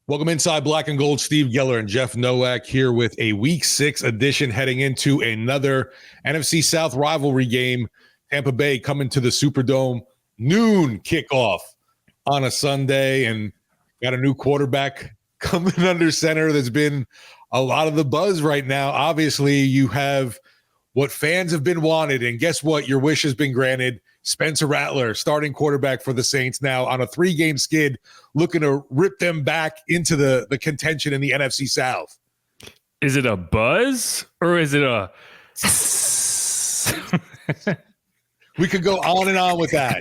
Welcome inside Black and Gold. Steve Geller and Jeff Nowak here with a Week 6 edition heading into another NFC South rivalry game. Tampa Bay coming to the Superdome, noon kickoff on a Sunday, and got a new quarterback coming under center. There's been a lot of the buzz right now. Obviously, you have what fans have been wanted, and guess what? Your wish has been granted. Spencer Rattler, starting quarterback for the Saints now on a 3-game skid, looking to rip them back into the contention in the NFC South. Is it a buzz or is it a... We could go on and on with that.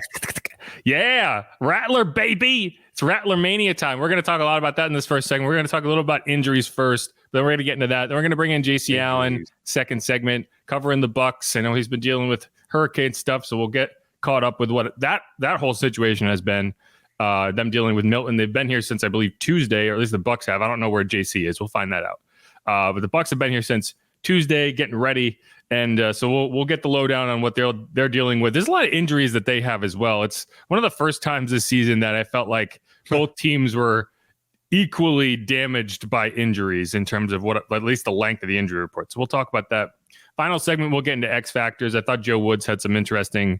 Yeah, Rattler, baby. It's Rattler Mania time. We're going to talk a lot about that in this first segment. We're going to talk a little about injuries first. Then we're going to get into that. Then we're going to bring in JC Allen, second segment, covering the Bucs. I know he's been dealing with hurricane stuff, so we'll get caught up with what that whole situation has been. Them dealing with Milton. They've been here since, I believe, Tuesday, or at least the Bucs have. I don't know where JC is. We'll find that out. But the Bucs have been here since Tuesday, getting ready. And so we'll get the lowdown on what they're dealing with. There's a lot of injuries that they have as well. It's one of the first times this season that I felt like both teams were equally damaged by injuries in terms of what, at least the length of the injury report. So we'll talk about that. Final segment, we'll get into X factors. I thought Joe Woods had some interesting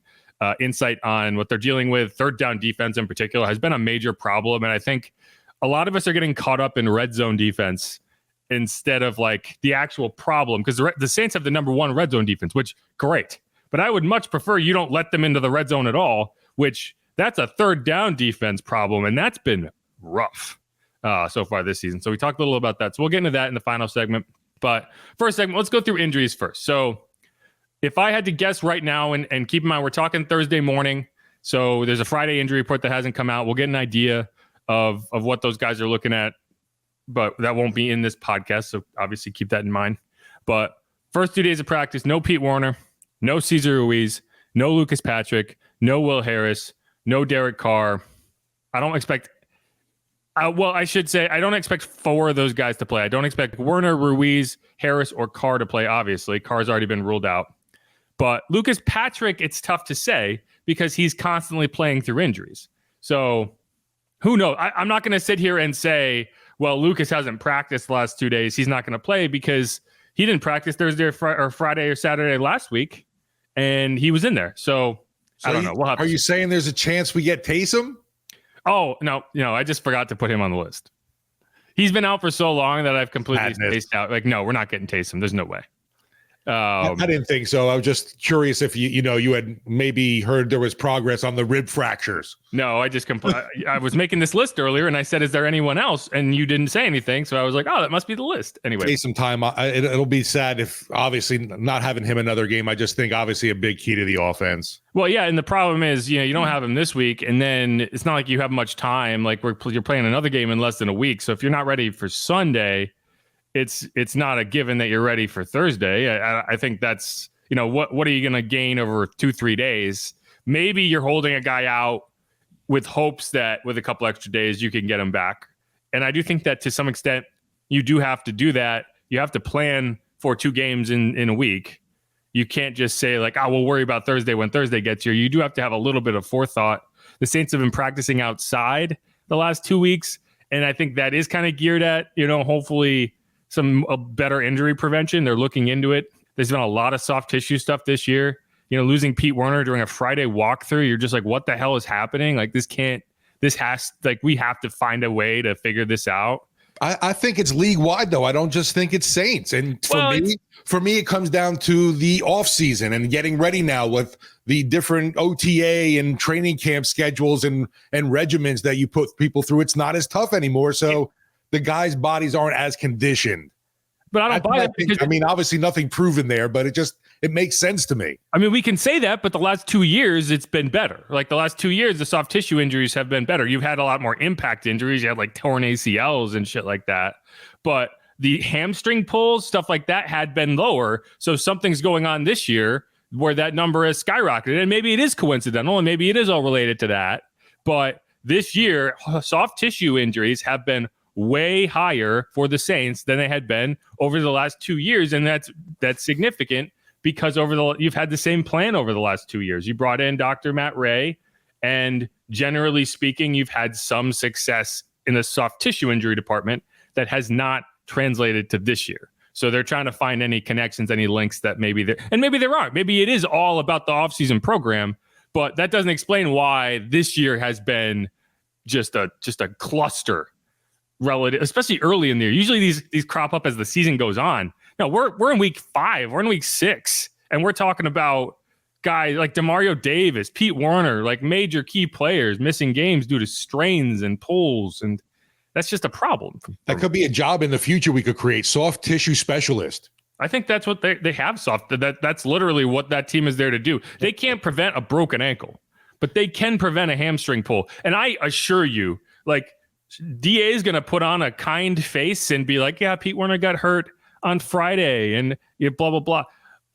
insight on what they're dealing with. Third down defense in particular has been a major problem. And I think a lot of us are getting caught up in red zone defense instead of like the actual problem, because the Saints have the number 1 red zone defense, which great. But I would much prefer you don't let them into the red zone at all, which that's a third down defense problem. And that's been rough so far this season. So we talked a little about that. So we'll get into that in the final segment. But first segment, let's go through injuries first. So if I had to guess right now, and keep in mind, we're talking Thursday morning. So there's a Friday injury report that hasn't come out. We'll get an idea of what those guys are looking at, but that won't be in this podcast. So obviously keep that in mind. But first 2 days of practice, no Pete Werner, no Cesar Ruiz, no Lucas Patrick, no Will Harris, no Derek Carr. I don't expect... I should say I don't expect 4 of those guys to play. I don't expect Werner, Ruiz, Harris, or Carr to play, obviously. Carr's already been ruled out. But Lucas Patrick, it's tough to say because he's constantly playing through injuries. So who knows? I'm not going to sit here and say, well, Lucas hasn't practiced the last 2 days. He's not going to play because he didn't practice Thursday or Friday or Saturday last week, and he was in there. So I don't know. We'll have are you saying there's a chance we get Taysom? Oh, no, I just forgot to put him on the list. He's been out for so long that I've completely spaced out. Like, no, we're not getting Taysom. There's no way. I didn't think so. I was just curious if you had maybe heard there was progress on the rib fractures. No, I was making this list earlier, and I said, "Is there anyone else?" And you didn't say anything, so I was like, "Oh, that must be the list." Anyway, take some time. It'll be sad if obviously not having him another game. I just think obviously a big key to the offense. Well, yeah, and the problem is, you don't have him this week, and then it's not like you have much time. Like you're playing another game in less than a week, so if you're not ready for Sunday, it's not a given that you're ready for Thursday. I think that's, what are you going to gain over 2-3 days? Maybe you're holding a guy out with hopes that with a couple extra days you can get him back. And I do think that to some extent you do have to do that. You have to plan for 2 games in a week. You can't just say like, we'll worry about Thursday when Thursday gets here. You do have to have a little bit of forethought. The Saints have been practicing outside the last 2 weeks, and I think that is kind of geared at, hopefully some better injury prevention. They're looking into it. There's been a lot of soft tissue stuff this year. Losing Pete Werner during a Friday walkthrough, you're just like, what the hell is happening? Like we have to find a way to figure this out. I think it's league wide though. I don't just think it's Saints. And for me, it comes down to the off season and getting ready now with the different OTA and training camp schedules and regimens that you put people through. It's not as tough anymore. So the guys' bodies aren't as conditioned. But I don't buy it. Obviously nothing proven there, but it makes sense to me. We can say that, but the last 2 years, it's been better. Like the last 2 years, the soft tissue injuries have been better. You've had a lot more impact injuries. You had like torn ACLs and shit like that. But the hamstring pulls, stuff like that had been lower. So something's going on this year where that number has skyrocketed. And maybe it is coincidental and maybe it is all related to that. But this year, soft tissue injuries have been way higher for the Saints than they had been over the last 2 years. And that's significant because you've had the same plan over the last 2 years. You brought in Dr. Matt Ray, and generally speaking, you've had some success in the soft tissue injury department that has not translated to this year. So they're trying to find any connections, any links that maybe there aren't. Maybe it is all about the offseason program, but that doesn't explain why this year has been just a cluster relative, especially early in the year. Usually these crop up as the season goes on. No, we're in week 5, we're in week 6, and we're talking about guys like DeMario Davis, Pete Werner, like major key players missing games due to strains and pulls, and that's just a problem. That could be a job in the future we could create, soft tissue specialist. I think that's what they have that's literally what that team is there to do. They can't prevent a broken ankle, but they can prevent a hamstring pull. And I assure you, like, DA is going to put on a kind face and be like, yeah, Pete Werner got hurt on Friday and blah, blah, blah.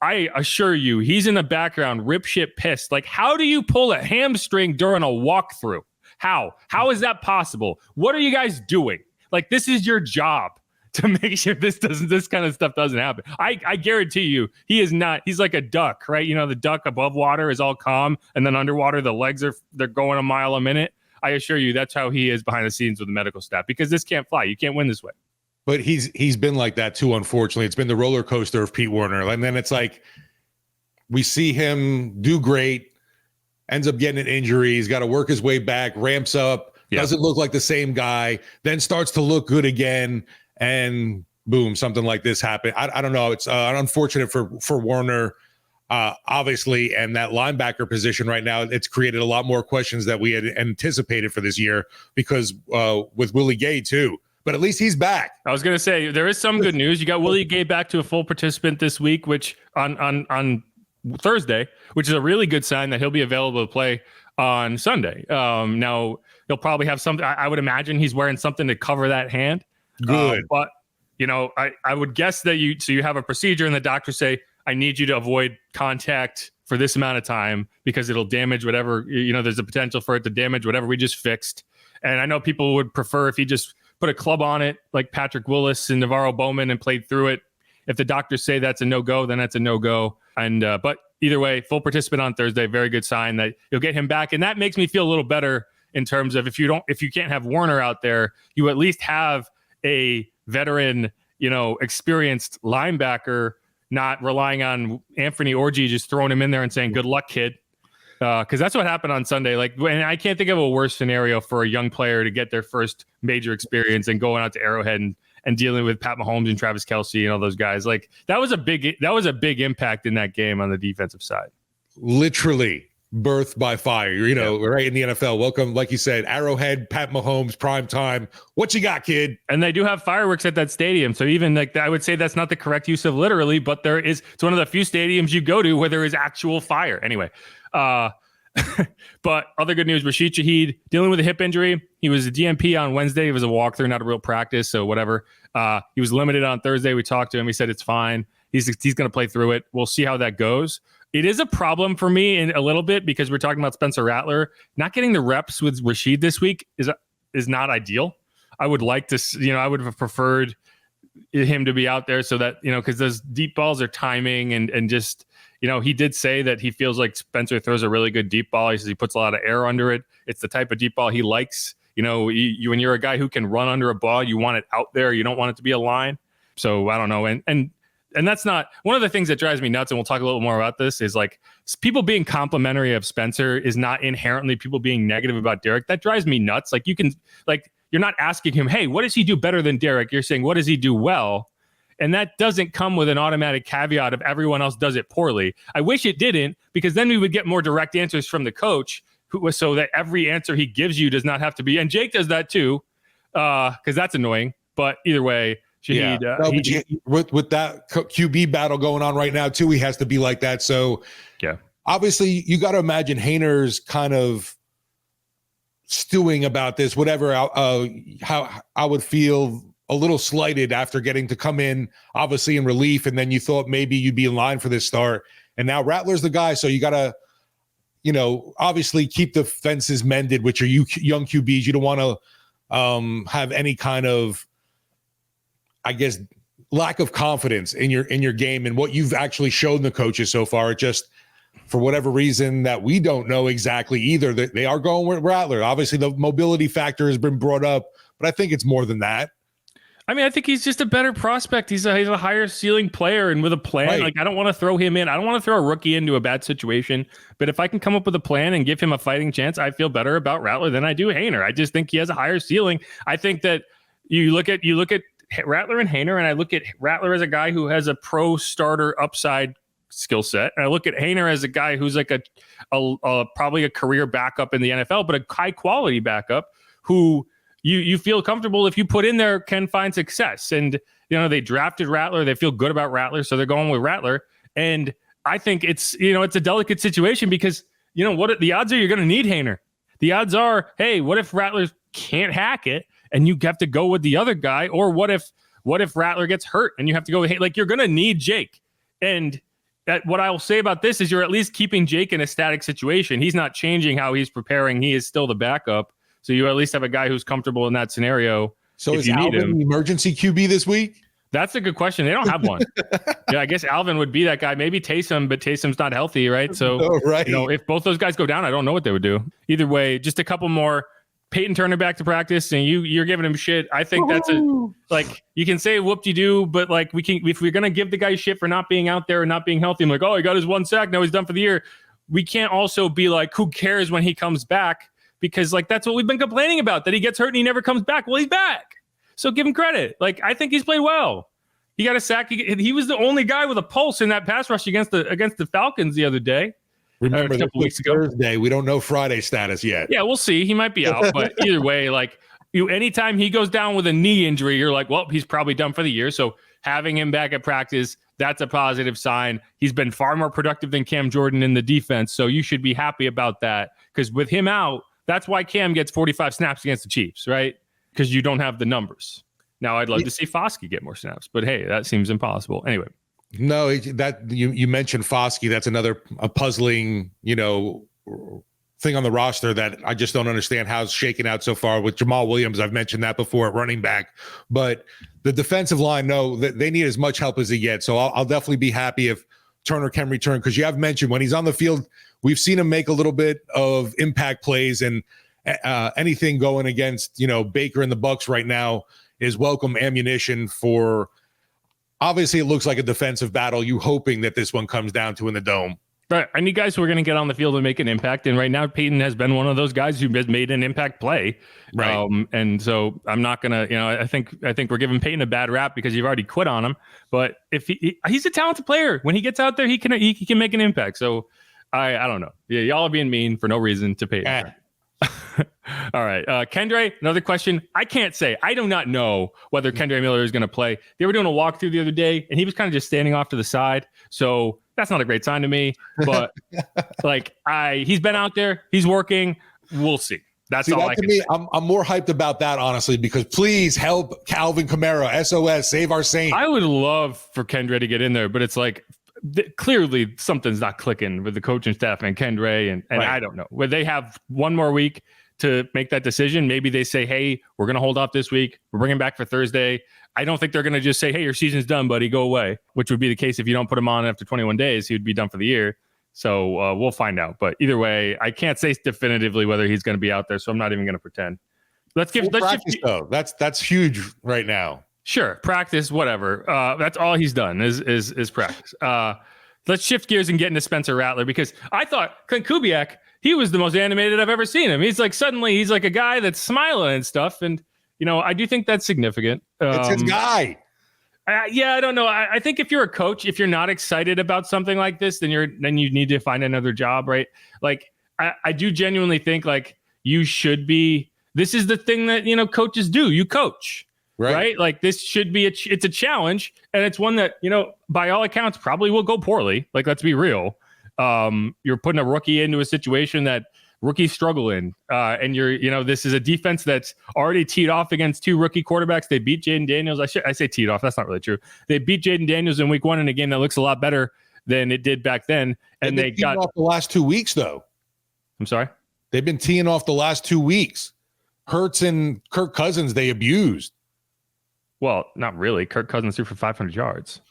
I assure you, he's in the background, rip shit pissed. Like, how do you pull a hamstring during a walkthrough? How is that possible? What are you guys doing? Like, this is your job to make sure this kind of stuff doesn't happen. I guarantee you, he's like a duck, right? You know, the duck above water is all calm, and then underwater, the legs they're going a mile a minute. I assure you, that's how he is behind the scenes with the medical staff, because this can't fly. You can't win this way. But he's been like that too, unfortunately. It's been the roller coaster of Pete Werner. And then it's like, we see him do great, ends up getting an injury. He's got to work his way back, ramps up, doesn't look like the same guy, then starts to look good again, and boom, something like this happened. I don't know. It's unfortunate for Werner, obviously, and that linebacker position right now. It's created a lot more questions that we had anticipated for this year, because with Willie Gay too. But at least he's back. I was going to say, there is some good news. You got Willie Gay back to a full participant this week, which on Thursday, which is a really good sign that he'll be available to play on Sunday. Now, he'll probably have something. I would imagine he's wearing something to cover that hand. Good. But, I would guess that you have a procedure and the doctors say, I need you to avoid contact for this amount of time because it'll damage whatever, there's a potential for it to damage whatever we just fixed. And I know people would prefer if he just put a club on it like Patrick Willis and Navarro Bowman and played through it. If the doctors say that's a no-go, then that's a no-go. And but either way, full participant on Thursday, very good sign that you'll get him back. And that makes me feel a little better in terms of if you can't have Werner out there, you at least have a veteran, experienced linebacker, not relying on Anthony Orji just throwing him in there and saying, good luck, kid. Because that's what happened on Sunday. Like, and I can't think of a worse scenario for a young player to get their first major experience and going out to Arrowhead and dealing with Pat Mahomes and Travis Kelce and all those guys. Like, that was a big impact in that game on the defensive side. Literally birthed by fire, right in the NFL. Welcome, like you said, Arrowhead, Pat Mahomes, prime time. What you got, kid? And they do have fireworks at that stadium. So even like I would say that's not the correct use of literally, but it's one of the few stadiums you go to where there is actual fire. Anyway. But other good news, Rashid Shaheed dealing with a hip injury. He was a DNP on Wednesday. It was a walkthrough, not a real practice. So whatever. He was limited on Thursday. We talked to him. He said it's fine. He's going to play through it. We'll see how that goes. It is a problem for me in a little bit because we're talking about Spencer Rattler. Not getting the reps with Rashid this week is not ideal. I would like to, I would have preferred him to be out there so that, because those deep balls are timing and just, he did say that he feels like Spencer throws a really good deep ball. He says he puts a lot of air under it. It's the type of deep ball he likes. When you're a guy who can run under a ball, you want it out there. You don't want it to be a line. So I don't know. And that's not one of the things that drives me nuts. And we'll talk a little more about this is like people being complimentary of Spencer is not inherently people being negative about Derek. That drives me nuts. Like you're not asking him, hey, what does he do better than Derek? You're saying, what does he do well? And that doesn't come with an automatic caveat of everyone else does it poorly. I wish it didn't, because then we would get more direct answers from the coach so that every answer he gives you does not have to be. And Jake does that too, because that's annoying. But either way, Shaheed, with that QB battle going on right now too, he has to be like that. So yeah, obviously you got to imagine Hayner's kind of stewing about this, whatever, how I would feel a little slighted after getting to come in, obviously in relief, and then you thought maybe you'd be in line for this start. And now Rattler's the guy, so you got to, obviously keep the fences mended with your young QBs. You don't want to have any kind of, I guess, lack of confidence in your game and what you've actually shown the coaches so far. It just, for whatever reason that we don't know exactly either, that they are going with Rattler. Obviously, the mobility factor has been brought up, but I think it's more than that. I mean, I think he's just a better prospect. He's a higher ceiling player, and with a plan, Right. like I don't want to throw him in. I don't want to throw a rookie into a bad situation. But if I can come up with a plan and give him a fighting chance, I feel better about Rattler than I do Haener. I just think he has a higher ceiling. I think that you look at Rattler and Haener, and I look at Rattler as a guy who has a pro starter upside skill set, and I look at Haener as a guy who's like a probably a career backup in the NFL, but a high quality backup who you feel comfortable if you put in there can find success. And they drafted Rattler, they feel good about Rattler, so they're going with Rattler. And I think it's a delicate situation because what the odds are you're going to need Haener. The odds are, hey, what if Rattler can't hack it and you have to go with the other guy, or what if Rattler gets hurt and you have to go with you're going to need Jake. And what I will say about this is you're at least keeping Jake in a static situation. He's not changing how he's preparing. He is still the backup. So you at least have a guy who's comfortable in that scenario. So is Alvin the emergency QB this week? That's a good question. They don't have one. Yeah, I guess Alvin would be that guy. Maybe Taysom, but Taysom's not healthy, right? So if both those guys go down, I don't know what they would do. Either way, just a couple more. Peyton Turner back to practice, and you're giving him shit. I think that's you can say whoop-de-doo, but if we're gonna give the guy shit for not being out there and not being healthy, I'm like, oh, he got his 1 sack, now he's done for the year. We can't also be like, who cares when he comes back? Because that's what we've been complaining about, that he gets hurt and he never comes back. Well, he's back. So give him credit. I think he's played well. He got a sack. He was the only guy with a pulse in that pass rush against the Falcons the other day. Remember, a couple weeks ago. Thursday. We don't know Friday status yet. Yeah, we'll see. He might be out, but either way, anytime he goes down with a knee injury, you're like, well, he's probably done for the year. So having him back at practice, that's a positive sign. He's been far more productive than Cam Jordan in the defense, so you should be happy about that. Because with him out, that's why Cam gets 45 snaps against the Chiefs, right? Because you don't have the numbers. Now, I'd love to see Foskey get more snaps, but hey, that seems impossible. Anyway. No, that you mentioned Foskey. That's another puzzling, thing on the roster that I just don't understand how it's shaken out so far with Jamal Williams. I've mentioned that before at running back, but the defensive line, they need as much help as they get. So I'll definitely be happy if Turner can return, because you have mentioned when he's on the field, we've seen him make a little bit of impact plays, and anything going against, Baker and the Bucs right now is welcome ammunition for. Obviously, it looks like a defensive battle. You hoping that this one comes down to in the Dome. Right. I need guys who are going to get on the field and make an impact. And right now, Peyton has been one of those guys who has made an impact play. Right. And so I'm not going to, I think we're giving Peyton a bad rap because you've already quit on him. But if he's a talented player, when he gets out there, he can make an impact. So I don't know. Yeah, y'all are being mean for no reason to Peyton. All right. Kendre, another question. I can't say. I do not know whether Kendre Miller is going to play. They were doing a walkthrough the other day, and he was kind of just standing off to the side. So that's not a great sign to me. But he's been out there. He's working. We'll see. That's all I can say. I'm more hyped about that, honestly, because please help Calvin Kamara. SOS, save our Saints. I would love for Kendre to get in there, but it's clearly something's not clicking with the coaching staff and Kendre, and right. I don't know. Where they have one more week to make that decision. Maybe they say, hey, we're going to hold off this week. We're bringing back for Thursday. I don't think they're going to just say, hey, your season's done, buddy, go away, which would be the case if you don't put him on after 21 days. He would be done for the year. So we'll find out. But either way, I can't say definitively whether he's going to be out there, so I'm not even going to pretend. Let's practice, though. That's huge right now. Sure, practice, whatever. That's all he's done is practice. Let's shift gears and get into Spencer Rattler, because I thought Klint Kubiak, he was the most animated I've ever seen him. He's suddenly he's like a guy that's smiling and stuff, and I do think that's significant. It's his guy. I don't know. I think if you're a coach, if you're not excited about something like this, then you need to find another job, right? I do genuinely think you should be. This is the thing that coaches do. You coach. Right? This should be it's a challenge, and it's one that, by all accounts probably will go poorly. Let's be real. You're putting a rookie into a situation that rookies struggle in. And this is a defense that's already teed off against two rookie quarterbacks. They beat Jaden Daniels. I say teed off. That's not really true. They beat Jaden Daniels in week 1 in a game that looks a lot better than it did back then. And they got off the last 2 weeks, though. I'm sorry? They've been teeing off the last 2 weeks. Hurts and Kirk Cousins, they abused. Well, not really. Kirk Cousins threw for 500 yards.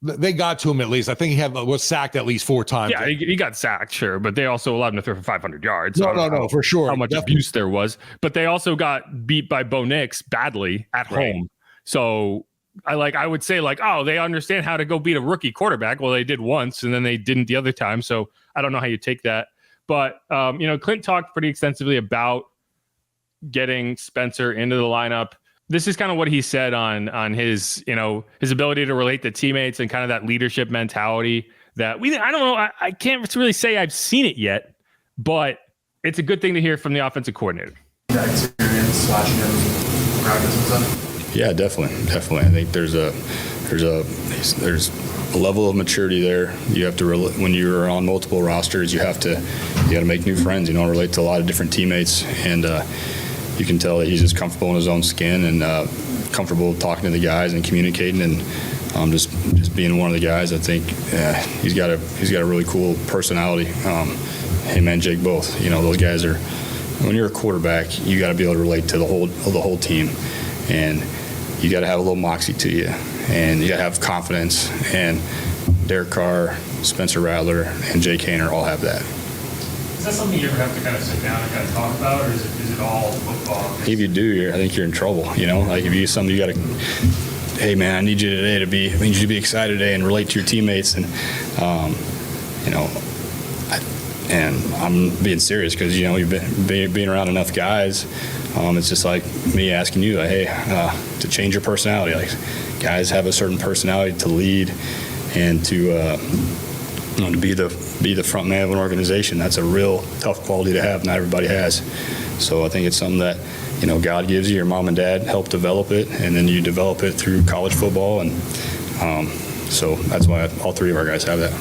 They got to him at least. I think he was sacked at least 4 times. Yeah, he got sacked, sure, but they also allowed him to throw for 500 yards. No, for sure. How much abuse there was, but they also got beat by Bo Nix badly at home. So I would say they understand how to go beat a rookie quarterback. Well, they did once, and then they didn't the other time. So I don't know how you take that. But Klint talked pretty extensively about getting Spencer into the lineup. This is kind of what he said on his ability to relate to teammates and kind of that leadership mentality that I don't know. I can't really say I've seen it yet, but it's a good thing to hear from the offensive coordinator. That experience watching him practice and stuff. Yeah, definitely. I think there's a level of maturity there. You have to when you're on multiple rosters, you got to make new friends. Relate to a lot of different teammates, and you can tell that he's just comfortable in his own skin and comfortable talking to the guys and communicating and just being one of the guys. I think he's got a really cool personality. Him and Jake both. Those guys are. When you're a quarterback, you got to be able to relate to the whole team, and you got to have a little moxie to you, and you got to have confidence. And Derek Carr, Spencer Rattler, and Jake Haener all have that. Is that something you ever have to kind of sit down and kind of talk about, or is it all football? If you do, I think you're in trouble. If you do something, you got to, hey man, I need you to be excited today and relate to your teammates, and and I'm being serious because you've been being around enough guys. It's just like me asking you, to change your personality. Guys have a certain personality to lead and to be the front man of an organization. That's a real tough quality to have. Not everybody has. So I think it's something that God gives you. Your mom and dad help develop it, and then you develop it through college football. And so that's why all 3 of our guys have that.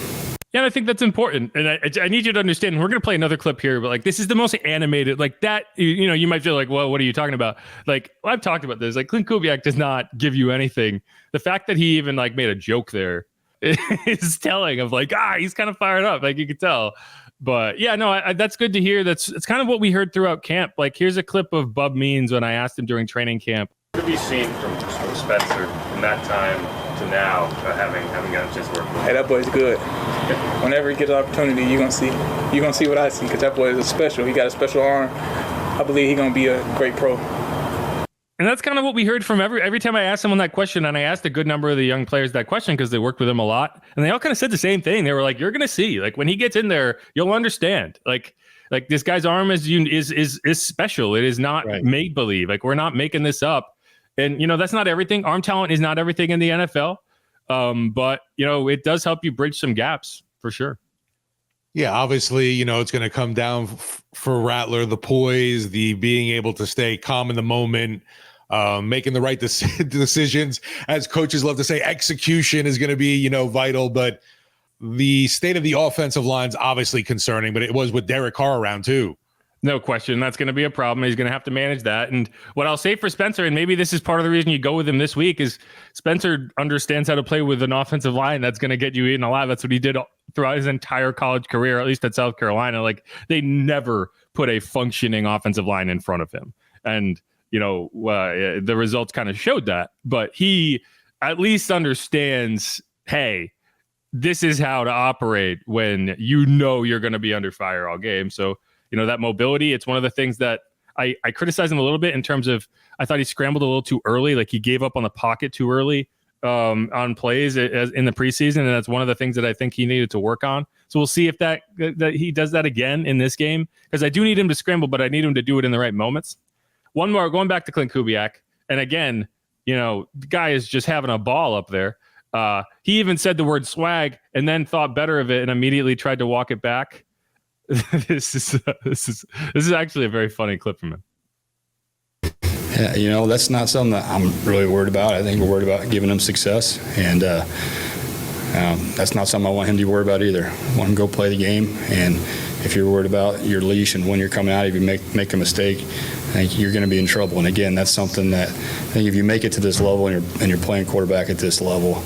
Yeah, and I think that's important. And I need you to understand, we're going to play another clip here, but this is the most animated, that, you might feel well, what are you talking about? I've talked about this. Klint Kubiak does not give you anything. The fact that he even made a joke there is telling of he's kind of fired up. You could tell. But yeah, no, that's good to hear. It's kind of what we heard throughout camp. Here's a clip of Bub Means when I asked him during training camp. What have you seen from Spencer from that time to now, having gotten a chance to work with him? Hey, that boy's good. Whenever he gets an opportunity, you're gonna see what I see, because that boy is special. He got a special arm. I believe he's gonna be a great pro. And that's kind of what we heard from every time I asked someone that question, and I asked a good number of the young players that question because they worked with him a lot, and they all kind of said the same thing. They were you're gonna see, when he gets in there, you'll understand. This guy's arm is special. It is not make believe. We're not making this up. And that's not everything. Arm talent is not everything in the NFL. But it does help you bridge some gaps for sure. Yeah, obviously, it's going to come down for Rattler, the poise, the being able to stay calm in the moment, making the right decisions. As coaches love to say, execution is going to be, vital. But the state of the offensive line is obviously concerning, but it was with Derek Carr around too. No question. That's going to be a problem. He's going to have to manage that. And what I'll say for Spencer, and maybe this is part of the reason you go with him this week, is Spencer understands how to play with an offensive line that's going to get you eaten alive. That's what he did throughout his entire college career, at least at South Carolina. They never put a functioning offensive line in front of him. And, the results kind of showed that. But he at least understands, hey, this is how to operate when you're going to be under fire all game. So, that mobility, it's one of the things that I criticize him a little bit in terms of, I thought he scrambled a little too early. He gave up on the pocket too early on plays in the preseason. And that's one of the things that I think he needed to work on. So we'll see if that he does that again in this game, because I do need him to scramble, but I need him to do it in the right moments. One more, going back to Klint Kubiak. And again, the guy is just having a ball up there. He even said the word swag and then thought better of it and immediately tried to walk it back. This is actually a very funny clip from him. Yeah, that's not something that I'm really worried about. I think we're worried about giving him success, and that's not something I want him to be worried about either. I want him to go play the game, and if you're worried about your leash and when you're coming out, if you make a mistake, I think you're going to be in trouble. And again, that's something that I think if you make it to this level and you're playing quarterback at this level,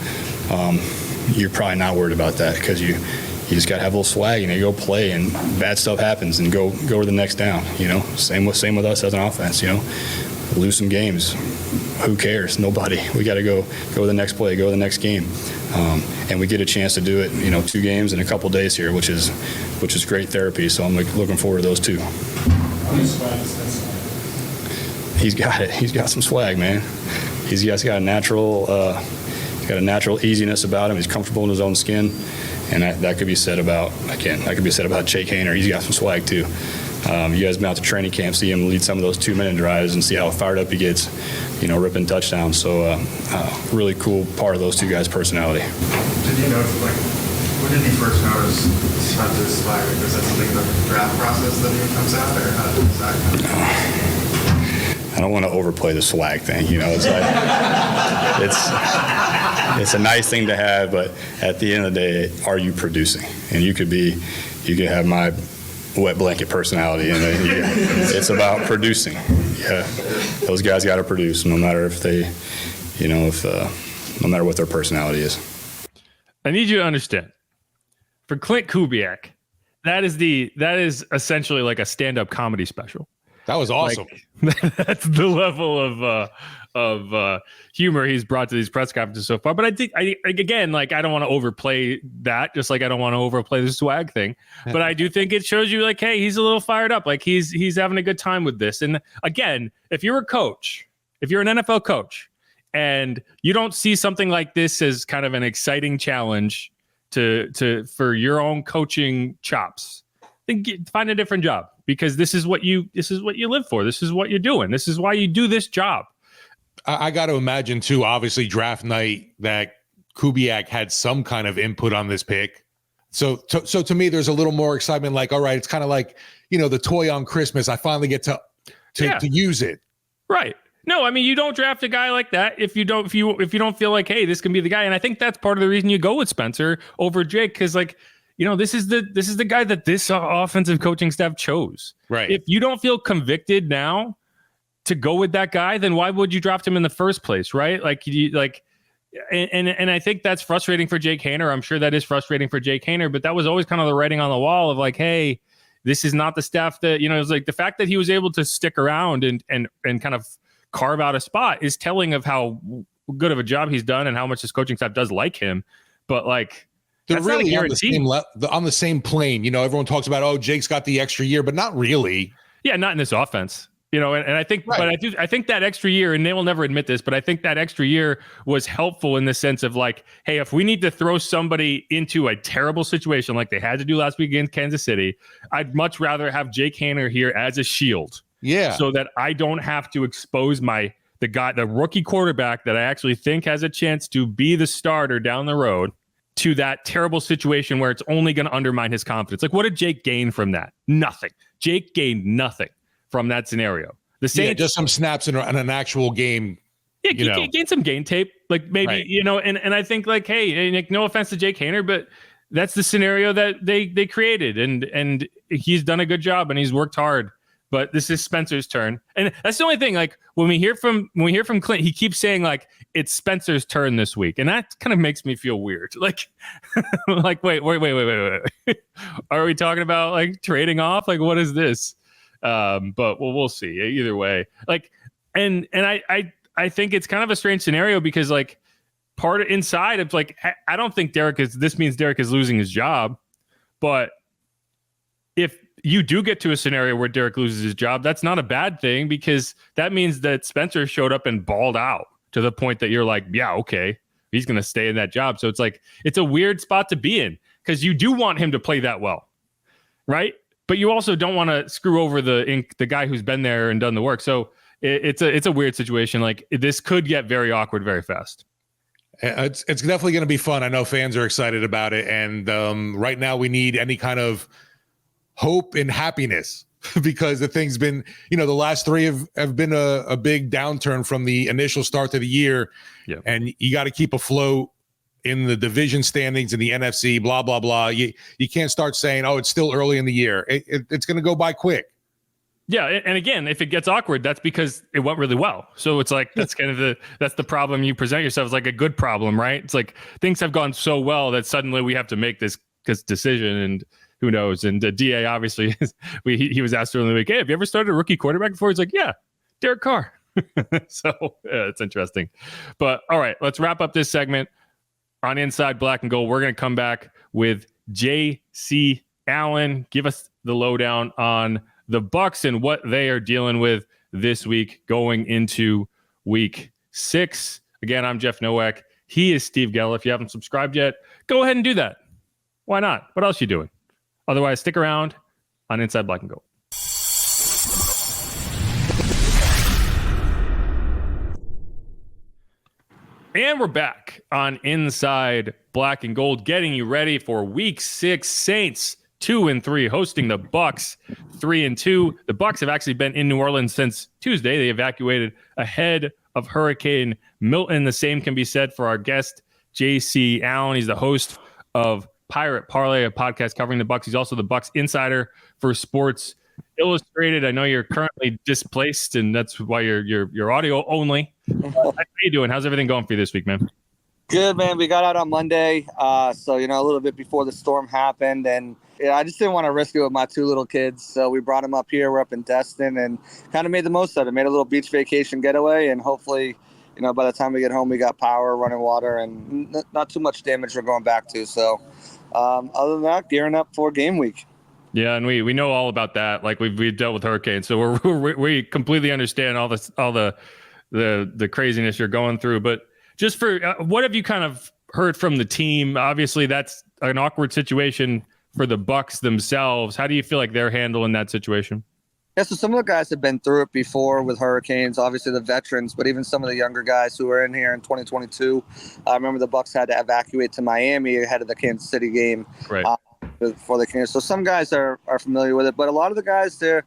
you're probably not worried about that, because you just got to have a little swag and you go play, and bad stuff happens and go to the next down. Same with us as an offense. lose some games. Who cares? Nobody. We got to go to the next play, go to the next game, and we get a chance to do it. 2 games in a couple days here, which is great therapy. So I'm looking forward to those 2. He's got it. He's got some swag, man. He's got a natural easiness about him. He's comfortable in his own skin, and that could be said about Jake Haener. He's got some swag too. You guys been out to training camp, see him lead some of those 2-minute drives, and see how fired up he gets, ripping touchdowns. So really cool part of those 2 guys' personality. Did you notice, when did you first notice Spencer's swag? Is that something in the draft process that even comes out, or how does that come out? I don't want to overplay the swag thing. It's like it's a nice thing to have, but at the end of the day, are you producing? And you could have my wet blanket personality, and it's about producing. Yeah, those guys got to produce, no matter if they, no matter what their personality is. I need you to understand. For Klint Kubiak, that is essentially like a stand-up comedy special. That was awesome. That's the level of humor he's brought to these press conferences so far. But I think, I don't want to overplay that, just like I don't want to overplay the swag thing. But I do think it shows you, hey, he's a little fired up. He's having a good time with this. And again, if you're a coach, if you're an NFL coach, and you don't see something like this as kind of an exciting challenge for your own coaching chops, then find a different job. Because this is what you live for. This is what you're doing. This is why you do this job. I got to imagine too, obviously draft night, that Kubiak had some kind of input on this pick. So to me, there's a little more excitement. All right, it's kind of like, the toy on Christmas. I finally get to use it. Right. No, I mean, you don't draft a guy like that if you don't feel like, hey, this can be the guy. And I think that's part of the reason you go with Spencer over Jake, because this is the guy that this offensive coaching staff chose. Right. If you don't feel convicted now to go with that guy, then why would you draft him in the first place? Right. And I think that's frustrating for Jake Haener. I'm sure that is frustrating for Jake Haener, but that was always kind of the writing on the wall of hey, this is not the staff that, it was the fact that he was able to stick around and kind of carve out a spot is telling of how good of a job he's done and how much his coaching staff does like him. But they're really on the same plane. Everyone talks about, Jake's got the extra year, but not really. Yeah, not in this offense. And I think, right. But I think that extra year, and they will never admit this, but I think that extra year was helpful in the sense of hey, if we need to throw somebody into a terrible situation like they had to do last week against Kansas City, I'd much rather have Jake Haener here as a shield. Yeah. So that I don't have to expose the rookie quarterback that I actually think has a chance to be the starter down the road to that terrible situation where it's only going to undermine his confidence. What did Jake gain from that? Nothing. Jake gained nothing from that scenario. The Saints, just some snaps in an actual game. Yeah, gain some game tape, maybe, right. And I think hey, no offense to Jake Haener, but that's the scenario that they created, and he's done a good job and he's worked hard. But this is Spencer's turn, and that's the only thing. When we hear from Klint, he keeps saying it's Spencer's turn this week, and that kind of makes me feel weird. Wait. Are we talking about trading off? What is this? But we'll see. Either way, and I think it's kind of a strange scenario because part of inside of I don't think this means Derek is losing his job, but if you do get to a scenario where Derek loses his job, that's not a bad thing because that means that Spencer showed up and balled out to the point that you're yeah, okay, he's going to stay in that job. So it's a weird spot to be in because you do want him to play that well, right? But you also don't want to screw over the guy who's been there and done the work. So it's a weird situation. This could get very awkward very fast. It's definitely going to be fun. I know fans are excited about it. And right now we need any kind of hope and happiness because the thing's been, the last 3 have been a big downturn from the initial start to the year. Yeah. And you got to keep afloat in the division standings in the NFC, blah, blah, blah. You can't start saying, it's still early in the year. It's going to go by quick. Yeah. And again, if it gets awkward, that's because it went really well. So it's that's kind of that's the problem you present yourself as a good problem, right? It's things have gone so well that suddenly we have to make this decision and who knows? And DA obviously, he was asked earlier in the week, hey, have you ever started a rookie quarterback before? He's yeah, Derek Carr. So it's interesting. But all right, let's wrap up this segment on Inside Black and Gold. We're going to come back with J.C. Allen. Give us the lowdown on the Bucs and what they are dealing with this week going into week 6. Again, I'm Jeff Nowak. He is Steve Geller. If you haven't subscribed yet, go ahead and do that. Why not? What else are you doing? Otherwise, stick around on Inside Black and Gold. And we're back on Inside Black and Gold, getting you ready for week 6. Saints 2-3 hosting the Bucs 3-2. The Bucs have actually been in New Orleans since Tuesday. They evacuated ahead of Hurricane Milton. The same can be said for our guest, J.C. Allen. He's the host of Pirate Parlay, a podcast covering the Bucs. He's also the Bucs insider for Sports Illustrated. I know you're currently displaced, and that's why you're audio only. How you doing? How's everything going for you this week, man? Good, man. We got out on Monday, so a little bit before the storm happened, and I just didn't want to risk it with my 2 little kids, so we brought them up here. We're up in Destin, and kind of made the most of it. Made a little beach vacation getaway, and hopefully, by the time we get home, we got power, running water, and not too much damage we're going back to. So, other than that, gearing up for game week. Yeah, and we know all about that. Like we've dealt with hurricanes, so we completely understand all the craziness you're going through. But just for what have you kind of heard from the team? Obviously, that's an awkward situation for the Bucs themselves. How do you feel like they're handling that situation? Yeah, so some of the guys have been through it before with hurricanes, obviously the veterans, but even some of the younger guys who were in here in 2022. I remember the Bucs had to evacuate to Miami ahead of the Kansas City game. Right. Before they came. So some guys are familiar with it, but a lot of the guys, they're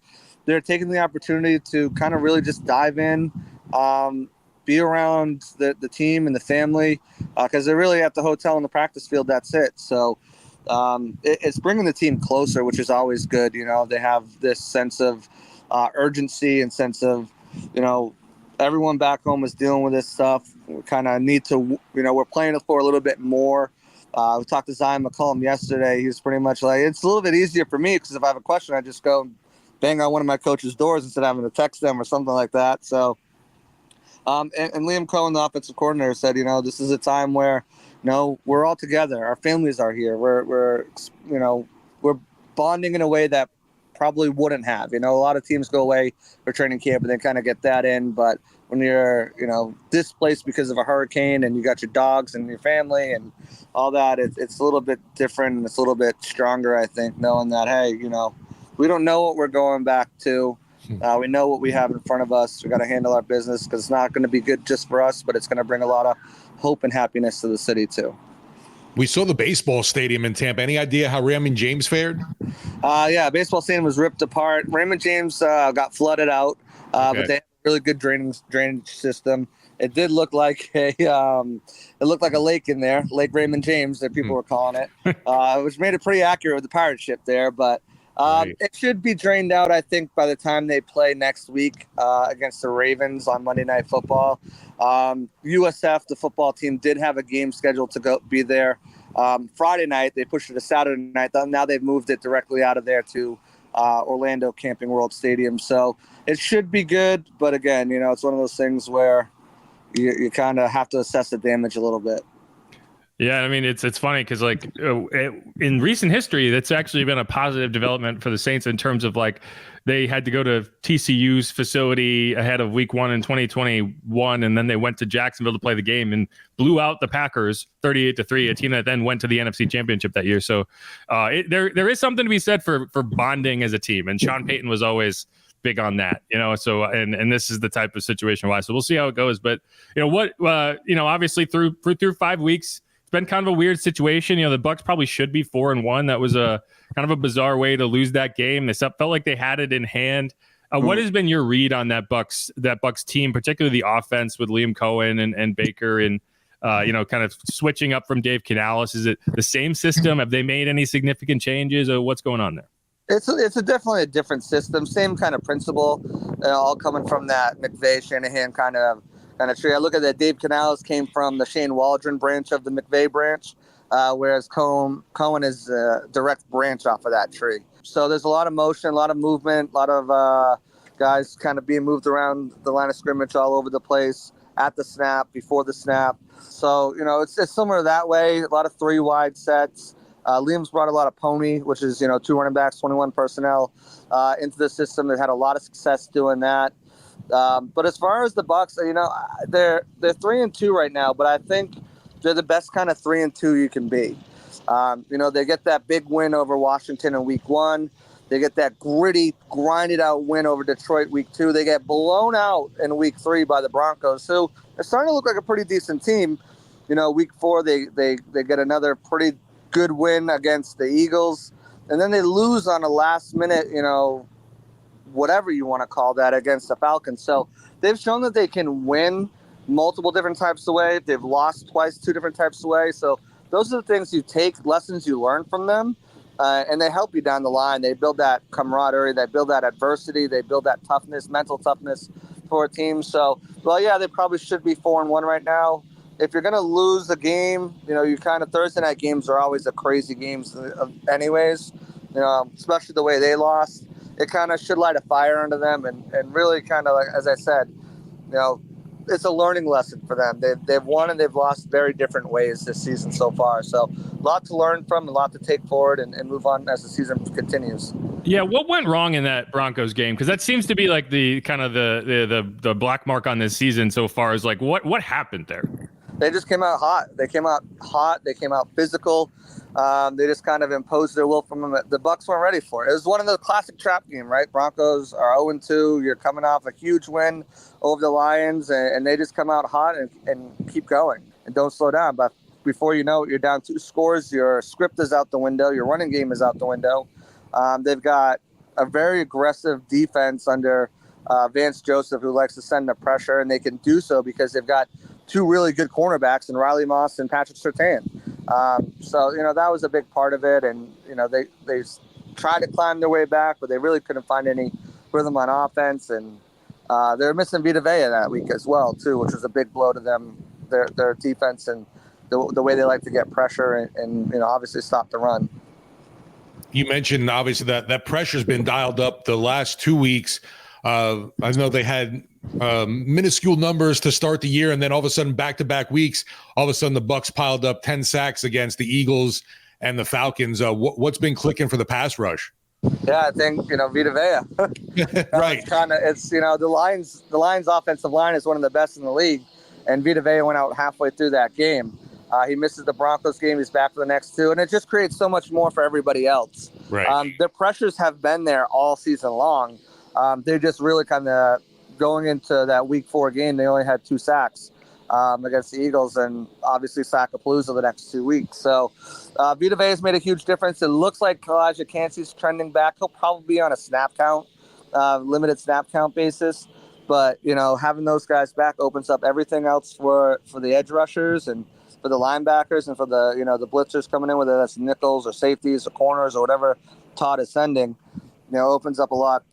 taking the opportunity to kind of really just dive in, be around the team and the family, because they're really at the hotel and the practice field. That's it. So it's bringing the team closer, which is always good. They have this sense of urgency and sense of, everyone back home is dealing with this stuff. We kind of need to, we're playing it for a little bit more. We talked to Zion McCollum yesterday. He was pretty much like, it's a little bit easier for me because if I have a question, I just go bang on one of my coach's doors instead of having to text them or something like that. So, and Liam Cohen, the offensive coordinator, said, this is a time where, we're all together. Our families are here. We're bonding in a way that probably wouldn't have. A lot of teams go away for training camp and they kind of get that in, but when you're, displaced because of a hurricane and you got your dogs and your family and all that, it's a little bit different and it's a little bit stronger, I think, knowing that, hey, we don't know what we're going back to. We know what we have in front of us. We got to handle our business because it's not going to be good just for us, but it's going to bring a lot of hope and happiness to the city too. We saw the baseball stadium in Tampa. Any idea how Raymond James fared? Yeah, baseball stadium was ripped apart. Raymond James got flooded out, but they had a really good drainage system. It did look like a lake in there, Lake Raymond James, that people were calling it, which made it pretty accurate with the pirate ship there. But it should be drained out, I think, by the time they play next week against the Ravens on Monday Night Football. USF, the football team, did have a game scheduled to be there Friday night. They pushed it to Saturday night. Now they've moved it directly out of there to Orlando Camping World Stadium. So it should be good. But again, it's one of those things where you kind of have to assess the damage a little bit. Yeah, I mean, it's funny because in recent history, that's actually been a positive development for the Saints in terms of they had to go to TCU's facility ahead of week 1 in 2021, and then they went to Jacksonville to play the game and blew out the Packers 38-3, a team that then went to the NFC Championship that year. So there is something to be said for bonding as a team, and Sean Payton was always big on that, so and this is the type of situation why. So we'll see how it goes. But obviously through 5 weeks, been kind of a weird situation. The Bucs probably should be 4-1. That was a kind of a bizarre way to lose that game. They felt like they had it in hand. What has been your read on that Bucs team, particularly the offense with Liam Cohen and Baker and kind of switching up from Dave Canales? Is it the same system? Have they made any significant changes, or what's going on there? It's definitely a different system, same kind of principle, all coming from that McVay Shanahan kind of tree. I look at that. Dave Canales came from the Shane Waldron branch of the McVay branch, whereas Cohen is a direct branch off of that tree. So there's a lot of motion, a lot of movement, a lot of Guys kind of being moved around the line of scrimmage all over the place at the snap, before the snap. So, it's similar that way. A lot of 3 wide sets. Liam's brought a lot of pony, which is, 2 running backs, 21 personnel into the system. They've had a lot of success doing that. But as far as the Bucs, they're 3-2 right now, but I think they're the best kind of 3-2 you can be. They get that big win over Washington in week 1. They get that gritty, grinded out win over Detroit week 2. They get blown out in week 3 by the Broncos, who are starting to look like a pretty decent team. Week 4, they get another pretty good win against the Eagles. And then they lose on a last minute, whatever you want to call that, against the Falcons. So they've shown that they can win multiple different types of way. They've lost twice, 2 different types of way. So those are the things you take, lessons you learn from them. And they help you down the line. They build that camaraderie. They build that adversity. They build that toughness, mental toughness for a team. So, they probably should be 4-1 right now. If you're going to lose a game, you kind of Thursday night games are always the crazy games anyways, especially the way they lost. It kind of should light a fire under them and really kind of, like, as I said, it's a learning lesson for them. They've won and they've lost very different ways this season so far. So a lot to learn from, a lot to take forward and move on as the season continues. Yeah, what went wrong in that Broncos game? Because that seems to be like the kind of the black mark on this season so far. Is like what happened there? They just came out hot. They came out physical. They just kind of imposed their will from them. The Bucs weren't ready for it. It was one of the classic trap game, right? Broncos are 0-2. You're coming off a huge win over the Lions, and they just come out hot and keep going and don't slow down. But before you know it, you're down 2 scores. Your script is out the window. Your running game is out the window. They've got a very aggressive defense under Vance Joseph, who likes to send the pressure, and they can do so because they've got 2 really good cornerbacks in Riley Moss and Patrick Surtain. So that was a big part of it, and they tried to climb their way back, but they really couldn't find any rhythm on offense, and they were missing Vita Vea that week as well too, which was a big blow to them, their defense and the way they like to get pressure and obviously stop the run. You mentioned obviously that pressure's been dialed up the last 2 weeks. I know they had minuscule numbers to start the year, and then all of a sudden, back-to-back weeks, all of a sudden the Bucs piled up 10 sacks against the Eagles and the Falcons. What's been clicking for the pass rush? Yeah, I think Vita Vea. Right. It's the Lions' offensive line is one of the best in the league, and Vita Vea went out halfway through that game. He misses the Broncos game. He's back for the next 2, and it just creates so much more for everybody else. Right. The pressures have been there all season long. They're just really kind of going into that week 4 game. They only had 2 sacks against the Eagles, and obviously Sackapalooza the next 2 weeks. So Vita Vea has made a huge difference. It looks like Elijah Cansey's trending back. He'll probably be on a snap count, limited snap count basis. But, having those guys back opens up everything else for the edge rushers and for the linebackers and for the, the blitzers coming in, whether that's nickels or safeties or corners or whatever Todd is sending, opens up a lot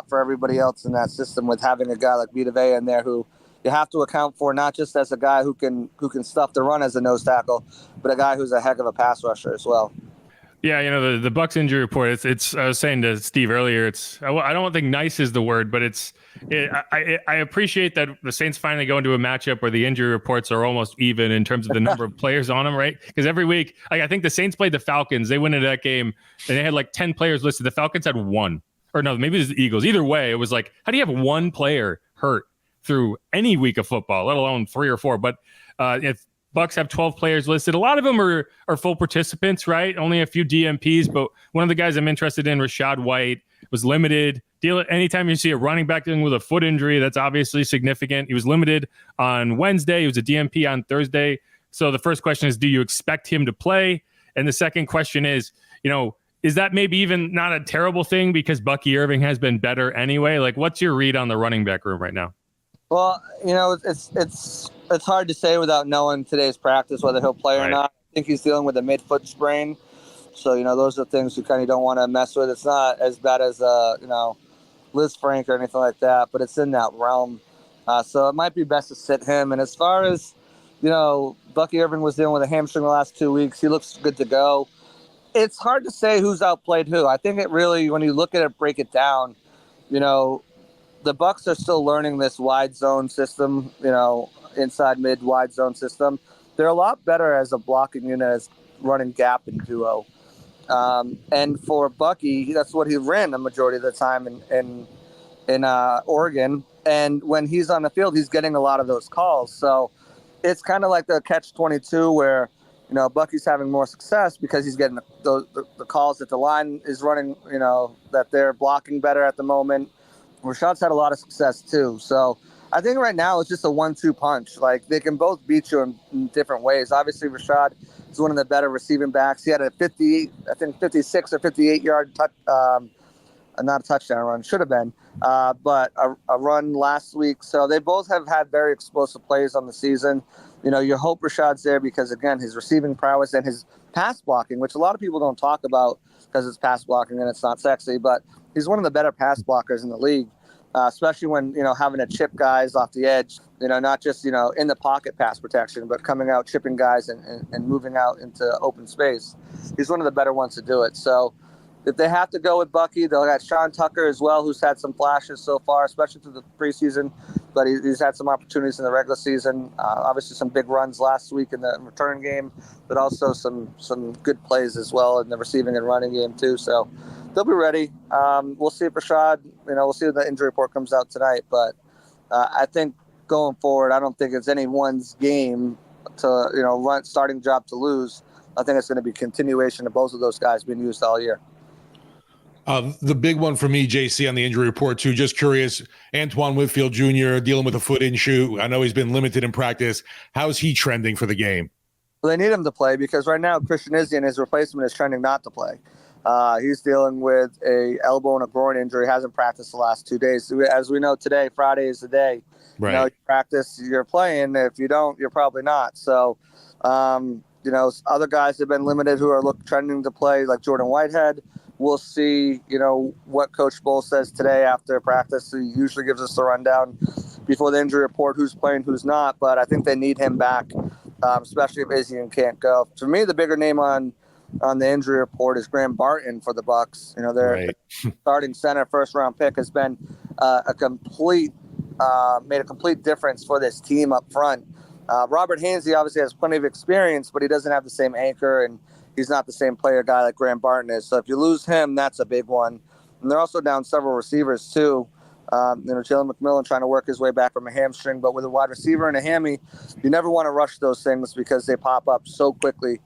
for everybody else in that system with having a guy like Vita Vea in there who you have to account for, not just as a guy who can stuff the run as a nose tackle, but a guy who's a heck of a pass rusher as well. Yeah, the Bucs injury report. It's. I was saying to Steve earlier. I don't think nice is the word, but I appreciate that the Saints finally go into a matchup where the injury reports are almost even in terms of the number of players on them, right? Because every week, I think the Saints played the Falcons. They went into that game and they had like 10 players listed. The Falcons had 1, or no, maybe it was the Eagles. Either way, it was like, how do you have 1 player hurt through any week of football, let alone 3 or 4? But if Bucs have 12 players listed, a lot of them are full participants, right? Only a few DMPs, but one of the guys I'm interested in, Rashad White, was limited. Anytime you see a running back dealing with a foot injury, that's obviously significant. He was limited on Wednesday. He was a DMP on Thursday. So the first question is, do you expect him to play? And the second question is, is that maybe even not a terrible thing because Bucky Irving has been better anyway? Like, what's your read on the running back room right now? Well, it's hard to say without knowing today's practice whether he'll play or not. I think he's dealing with a midfoot sprain. So, those are things you kind of don't want to mess with. It's not as bad as, Liz Frank or anything like that, but it's in that realm. So it might be best to sit him. And as far as, Bucky Irving was dealing with a hamstring the last 2 weeks, he looks good to go. It's hard to say who's outplayed who. I think it really, when you look at it, break it down, the Bucs are still learning this wide zone system, inside mid wide zone system. They're a lot better as a blocking unit, as running gap and duo. And for Bucky, that's what he ran the majority of the time in Oregon. And when he's on the field, he's getting a lot of those calls. So it's kind of like the catch-22 where, Bucky's having more success because he's getting the calls that the line is running, that they're blocking better at the moment. Rashad's had a lot of success too. So I think right now it's just a 1-2 punch. Like, they can both beat you in different ways. Obviously, Rashad is one of the better receiving backs. He had a 56 or 58-yard not a touchdown run, should have been, but a run last week. So they both have had very explosive plays on the season. You hope Rashad's there because, again, his receiving prowess and his pass blocking, which a lot of people don't talk about because it's pass blocking and it's not sexy, but he's one of the better pass blockers in the league, especially when, having to chip guys off the edge, not just, in the pocket pass protection, but coming out, chipping guys and moving out into open space. He's one of the better ones to do it. So if they have to go with Bucky, they'll got Sean Tucker as well, who's had some flashes so far, especially through the preseason, but he's had some opportunities in the regular season. Obviously some big runs last week in the return game, but also some good plays as well in the receiving and running game too. So they'll be ready. We'll see if Rashad, we'll see when the injury report comes out tonight, but I think going forward, I don't think it's anyone's game to, run starting job to lose. I think it's going to be continuation of both of those guys being used all year. The big one for me, JC, on the injury report too, just curious, Antoine Whitfield Jr. dealing with a foot issue. I know he's been limited in practice. How's he trending for the game? Well, they need him to play because right now Christian Izzy and his replacement is trending not to play. He's dealing with a elbow and a groin injury, hasn't practiced the last 2 days. As we know today, Friday is the day. Right. You practice, you're playing. If you don't, you're probably not. So, other guys have been limited who are trending to play, like Jordan Whitehead. We'll see, what Coach Bull says today after practice. He usually gives us the rundown before the injury report, who's playing, who's not. But I think they need him back, especially if Izzy can't go. For me, the bigger name on the injury report is Graham Barton for the Bucs. Their starting center, first-round pick, has been made a complete difference for this team up front. Robert Hainsey obviously has plenty of experience, but he doesn't have the same anchor, and he's not the same player guy like Graham Barton is. So if you lose him, that's a big one. And they're also down several receivers too. Jalen McMillan trying to work his way back from a hamstring, but with a wide receiver and a hammy, you never want to rush those things because they pop up so quickly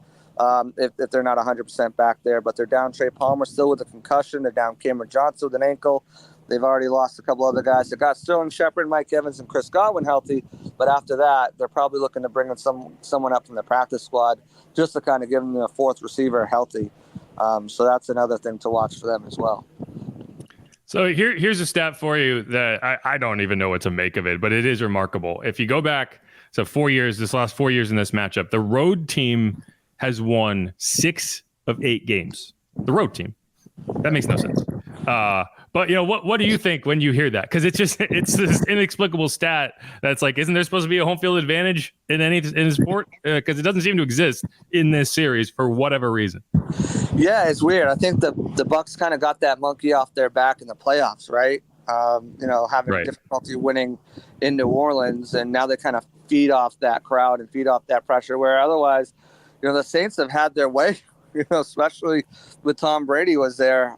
if they're not 100% back there. But they're down Trey Palmer still with a concussion. They're down Cameron Johnson with an ankle. They've already lost a couple other guys. They got Sterling Shepard, Mike Evans, and Chris Godwin healthy. But after that, they're probably looking to bring in someone up from the practice squad just to kind of give them a fourth receiver healthy. So that's another thing to watch for them as well. So here's a stat for you that I don't even know what to make of it, but it is remarkable. If you go back, so 4 years, this last 4 years in this matchup, the road team has won 6 of 8 games. The road team. That makes no sense. But what do you think when you hear that? Because it's this inexplicable stat that's like, isn't there supposed to be a home field advantage in sport? Because it doesn't seem to exist in this series for whatever reason. Yeah, it's weird. I think the Bucs kind of got that monkey off their back in the playoffs, right? Having difficulty winning in New Orleans, and now they kind of feed off that crowd and feed off that pressure. Where otherwise, the Saints have had their way. Especially with Tom Brady was there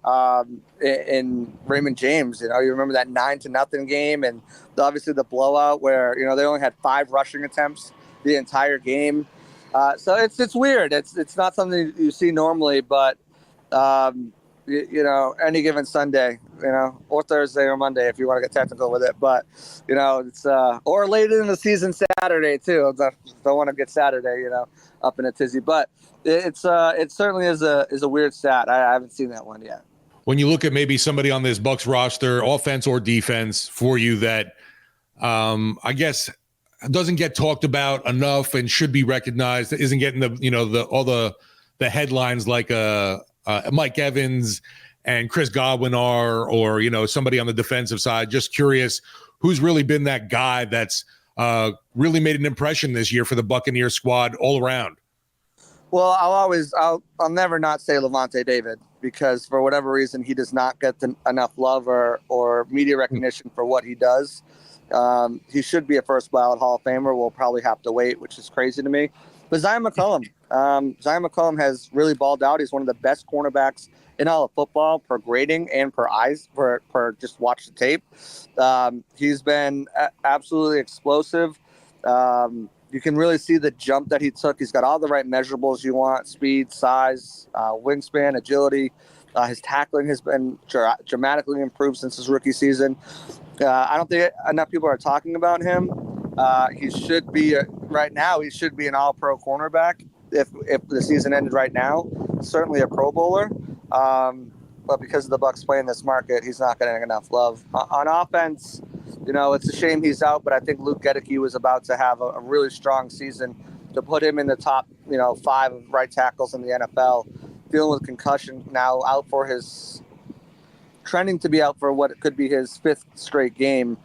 in Raymond James. You remember that 9-0 game, and obviously the blowout where they only had 5 rushing attempts the entire game. So it's weird. It's not something you see normally, but any given Sunday, or Thursday or Monday if you want to get technical with it. But it's or later in the season Saturday too. Don't want to get Saturday, up in a tizzy, but. It certainly is a weird stat. I haven't seen that one yet. When you look at maybe somebody on this Bucs roster, offense or defense, for you that I guess doesn't get talked about enough and should be recognized, isn't getting all the headlines like Mike Evans and Chris Godwin are, or somebody on the defensive side. Just curious, who's really been that guy that's really made an impression this year for the Buccaneers squad all around? Well, I'll never not say Levante David. because for whatever reason, he does not get enough love or media recognition for what he does. He should be a first ballot Hall of Famer. We'll probably have to wait, which is crazy to me. But Zion McCollum has really balled out. He's one of the best cornerbacks in all of football per grading and per eyes, per just watch the tape. He's been absolutely explosive. You can really see the jump that he took. He's got all the right measurables you want: speed, size, wingspan, agility. His tackling has been dramatically improved since his rookie season. I don't think enough people are talking about him. He should be right now. He should be an All-Pro cornerback if the season ended right now. Certainly a Pro Bowler, but because of the Bucs playing this market, he's not getting enough love on offense. It's a shame he's out, but I think Luke Gedeke was about to have a really strong season to put him in the top 5 of right tackles in the NFL. Dealing with concussion now, trending to be out for what could be his 5th straight game.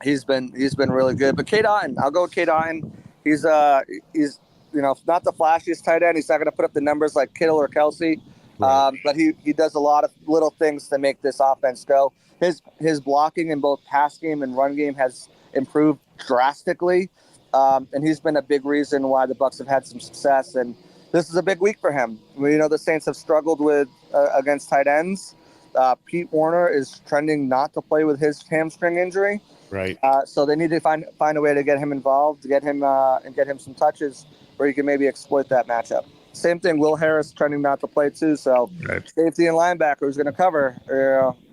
He's been really good. But Cade Otton, I'll go with Cade Otton. He's not the flashiest tight end. He's not going to put up the numbers like Kittle or Kelsey, right. But he does a lot of little things to make this offense go. His blocking in both pass game and run game has improved drastically, and he's been a big reason why the Bucs have had some success. And this is a big week for him. The Saints have struggled with against tight ends. Pete Werner is trending not to play with his hamstring injury. Right. So they need to find a way to get him involved, to get him some touches where he can maybe exploit that matchup. Same thing. Will Harris trending not to play too. So right. Safety and linebacker who's going to cover,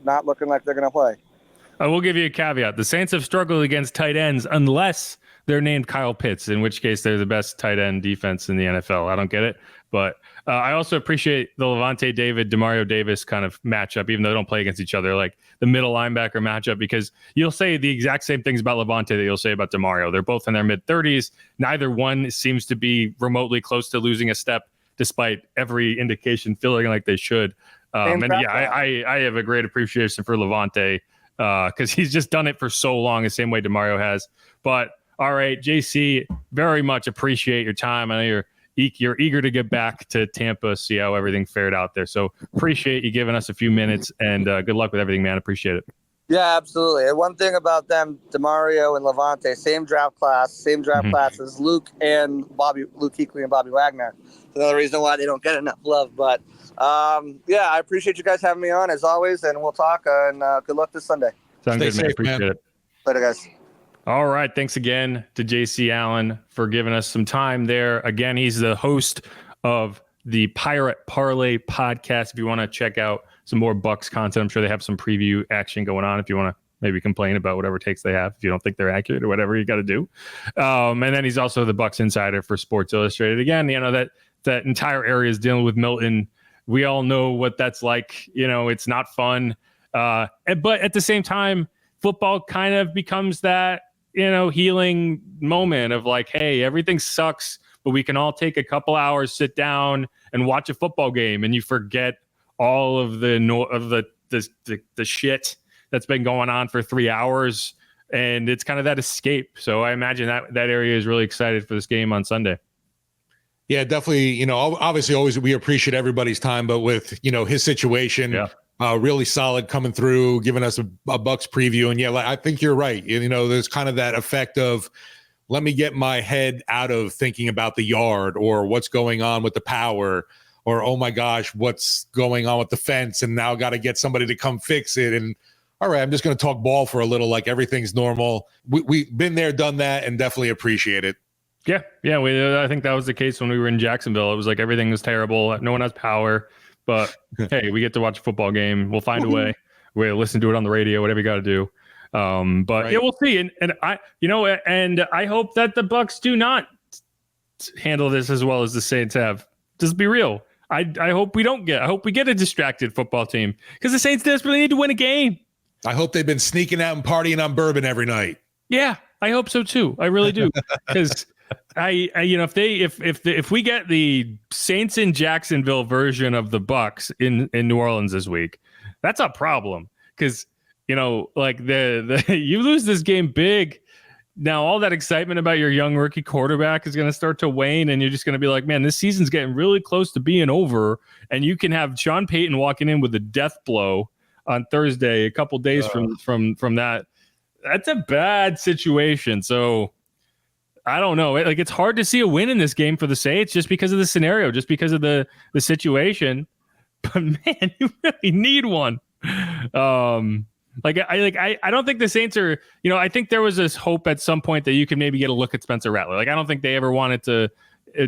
not looking like they're going to play. I will give you a caveat. The Saints have struggled against tight ends unless they're named Kyle Pitts, in which case they're the best tight end defense in the NFL. I don't get it. But I also appreciate the Levante David, Demario Davis kind of matchup, even though they don't play against each other, like the middle linebacker matchup, because you'll say the exact same things about Levante that you'll say about Demario. They're both in their mid-30s. Neither one seems to be remotely close to losing a step, despite every indication feeling like they should. I have a great appreciation for Levante because he's just done it for so long, the same way Demario has. But all right, JC, very much appreciate your time. I know you're eager to get back to Tampa, see how everything fared out there. So appreciate you giving us a few minutes, and good luck with everything, man. Appreciate it. Yeah, absolutely. And one thing about them, Demario and Levante, same draft class as Luke Kuechly and Bobby Wagner. Another reason why they don't get enough love. But I appreciate you guys having me on as always, and we'll talk. And good luck this Sunday. Sounds good, man. Appreciate it. Later, guys. All right. Thanks again to JC Allen for giving us some time there. Again, he's the host of the Pirate Parlay podcast. If you want to check out some more Bucs content, I'm sure they have some preview action going on. If you want to maybe complain about whatever takes they have, if you don't think they're accurate or whatever you got to do. And then he's also the Bucs insider for Sports Illustrated. Again, that entire area is dealing with Milton. We all know what that's like. It's not fun. But at the same time, football kind of becomes that, healing moment of like, hey, everything sucks, but we can all take a couple hours, sit down and watch a football game, and you forget all of the shit that's been going on for 3 hours, and it's kind of that escape. So I imagine that area is really excited for this game on Sunday. Yeah, definitely. Obviously, always we appreciate everybody's time, but with his situation. Yeah. Really solid coming through, giving us a Bucs preview. And I think you're right. There's kind of that effect of, let me get my head out of thinking about the yard or what's going on with the power or, oh my gosh, what's going on with the fence. And now got to get somebody to come fix it. And all right, I'm just going to talk ball for a little, like everything's normal. We've been there, done that, and definitely appreciate it. Yeah. I think that was the case when we were in Jacksonville. It was like everything was terrible. No one has power. But hey, we get to watch a football game. We'll find a way. We'll listen to it on the radio, whatever you got to do. But yeah, we'll see. And I hope that the Bucs do not handle this as well as the Saints have. Just be real. I hope we get a distracted football team because the Saints desperately need to win a game. I hope they've been sneaking out and partying on bourbon every night. Yeah, I hope so too. I really do. Because if we get the Saints in Jacksonville version of the Bucs in New Orleans this week, that's a problem. Because you lose this game big, now all that excitement about your young rookie quarterback is going to start to wane, and you're just going to be like, man, this season's getting really close to being over, and you can have Sean Payton walking in with a death blow on Thursday, a couple days from that. That's a bad situation. So I don't know. It's hard to see a win in this game for the Saints just because of the scenario, just because of the situation. But man, you really need one. I don't think the Saints are, I think there was this hope at some point that you could maybe get a look at Spencer Rattler. I don't think they ever wanted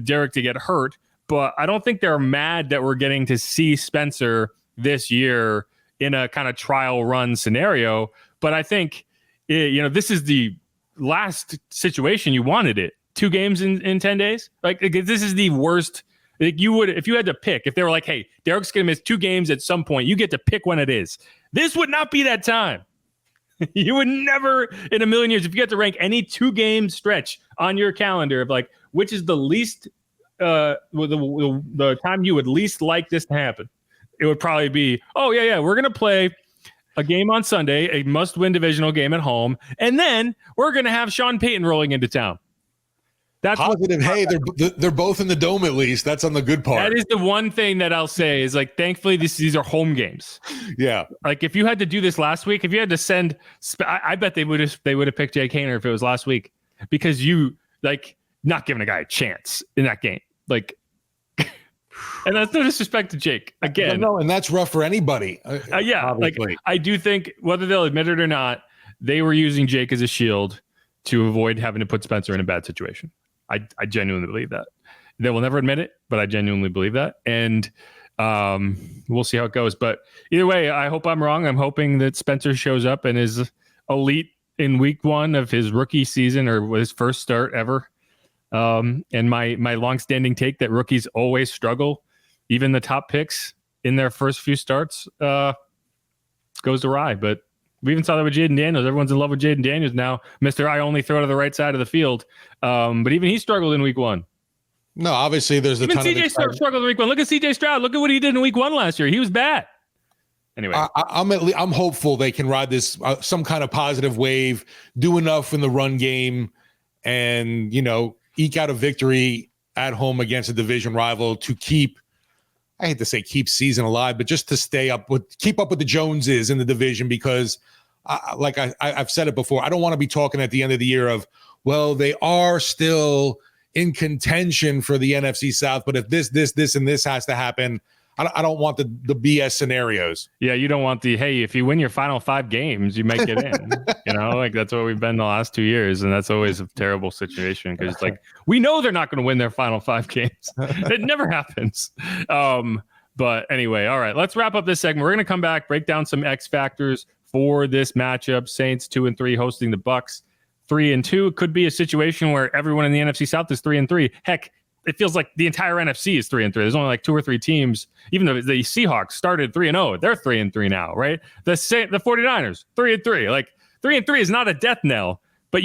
Derek to get hurt, but I don't think they're mad that we're getting to see Spencer this year in a kind of trial run scenario. But I think, this is the last situation you wanted it. 2 games in 10 days. This is the worst. You would, if you had to pick, if they were like, hey, Derek's going to miss 2 games at some point, you get to pick when it is. This would not be that time. You would never in a million years, if you had to rank any 2-game stretch on your calendar of which is the least, the time you would least like this to happen, it would probably be, we're going to play a game on Sunday, a must-win divisional game at home, and then we're going to have Sean Payton rolling into town. That's positive. Hey, they're both in the dome at least. That's on the good part. That is the one thing that I'll say is thankfully these are home games. Yeah. If you had to do this last week, if you had to send, I bet they would have picked Jake Haener if it was last week, because you not giving a guy a chance in that game. And that's no disrespect to Jake. Again, no, and that's rough for anybody. Obviously. I do think whether they'll admit it or not, they were using Jake as a shield to avoid having to put Spencer in a bad situation. I genuinely believe that. They will never admit it, but I genuinely believe that. And we'll see how it goes. But either way, I hope I'm wrong. I'm hoping that Spencer shows up and is elite in week 1 of his rookie season or his first start ever. And my longstanding take that rookies always struggle, even the top picks in their first few starts, goes awry. But we even saw that with Jaden Daniels. Everyone's in love with Jaden Daniels now. Mr. I only throw to the right side of the field. But even he struggled in week 1. No, obviously there's a ton of CJ struggled in week 1. Look at CJ Stroud. Look at what he did in week 1 last year. He was bad. Anyway, I'm hopeful they can ride this some kind of positive wave, do enough in the run game, and eke out a victory at home against a division rival to keep, I hate to say keep season alive, but just to keep up with the Joneses in the division, because I've said it before, I don't want to be talking at the end of the year of, well, they are still in contention for the NFC South, but if this, and this has to happen, I don't want the BS scenarios. Yeah, you don't want hey, if you win your final 5 games, you might get in. That's what we've been the last 2 years, and that's always a terrible situation because we know they're not going to win their final 5 games. It never happens. But anyway, all right, let's wrap up this segment. We're going to come back, break down some X factors for this matchup. Saints 2-3 hosting the Bucs 3-2. It could be a situation where everyone in the NFC South is 3-3. Heck, it feels like the entire NFC is 3-3. There's only 2 or 3 teams. Even though the Seahawks started 3-0, they're 3-3 now, right? The 49ers 3-3. 3-3 is not a death knell, but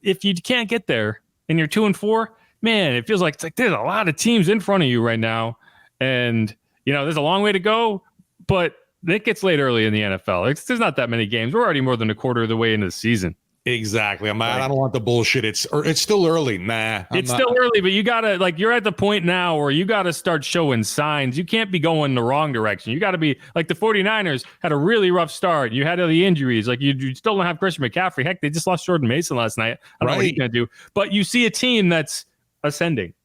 if you can't get there and you're 2-4, man, it feels like there's a lot of teams in front of you right now, and there's a long way to go, but it gets late early in the NFL. There's not that many games. We're already more than a quarter of the way into the season. Exactly. I don't want the bullshit. It's still early. It's still early, but you gotta you're at the point now where you gotta start showing signs. You can't be going the wrong direction. You gotta be the 49ers had a really rough start. You had all the injuries. You still don't have Christian McCaffrey. Heck, they just lost Jordan Mason last night. I don't know what he's gonna do. But you see a team that's ascending,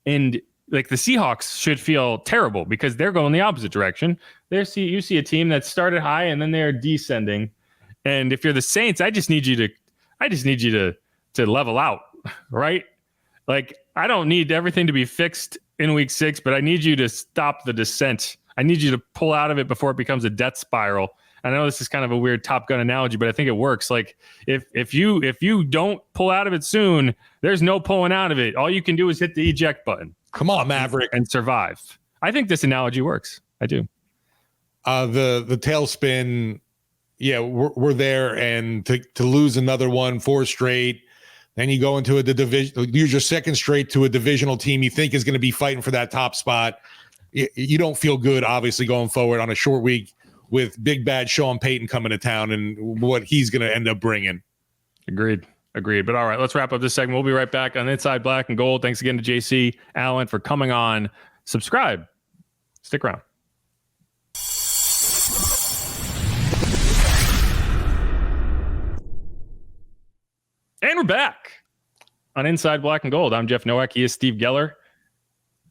and the Seahawks should feel terrible because they're going the opposite direction. You see a team that started high and then they're descending. And if you're the Saints, I just need you to level out, right? I don't need everything to be fixed in week 6, but I need you to stop the descent. I need you to pull out of it before it becomes a death spiral. I know this is kind of a weird Top Gun analogy, but I think it works. If you don't pull out of it soon, there's no pulling out of it. All you can do is hit the eject button. Come on, Maverick, and survive. I think this analogy works. I do. The tailspin. Yeah, we're there, and to lose another 4 straight, then you go into the division, use your second straight to a divisional team you think is going to be fighting for that top spot. You don't feel good, obviously, going forward on a short week with big bad Sean Payton coming to town and what he's going to end up bringing. Agreed. Agreed. But all right, let's wrap up this segment. We'll be right back on Inside Black and Gold. Thanks again to JC Allen for coming on. Subscribe. Stick around. And we're back on Inside Black and Gold. I'm Jeff Nowak. He is Steve Geller.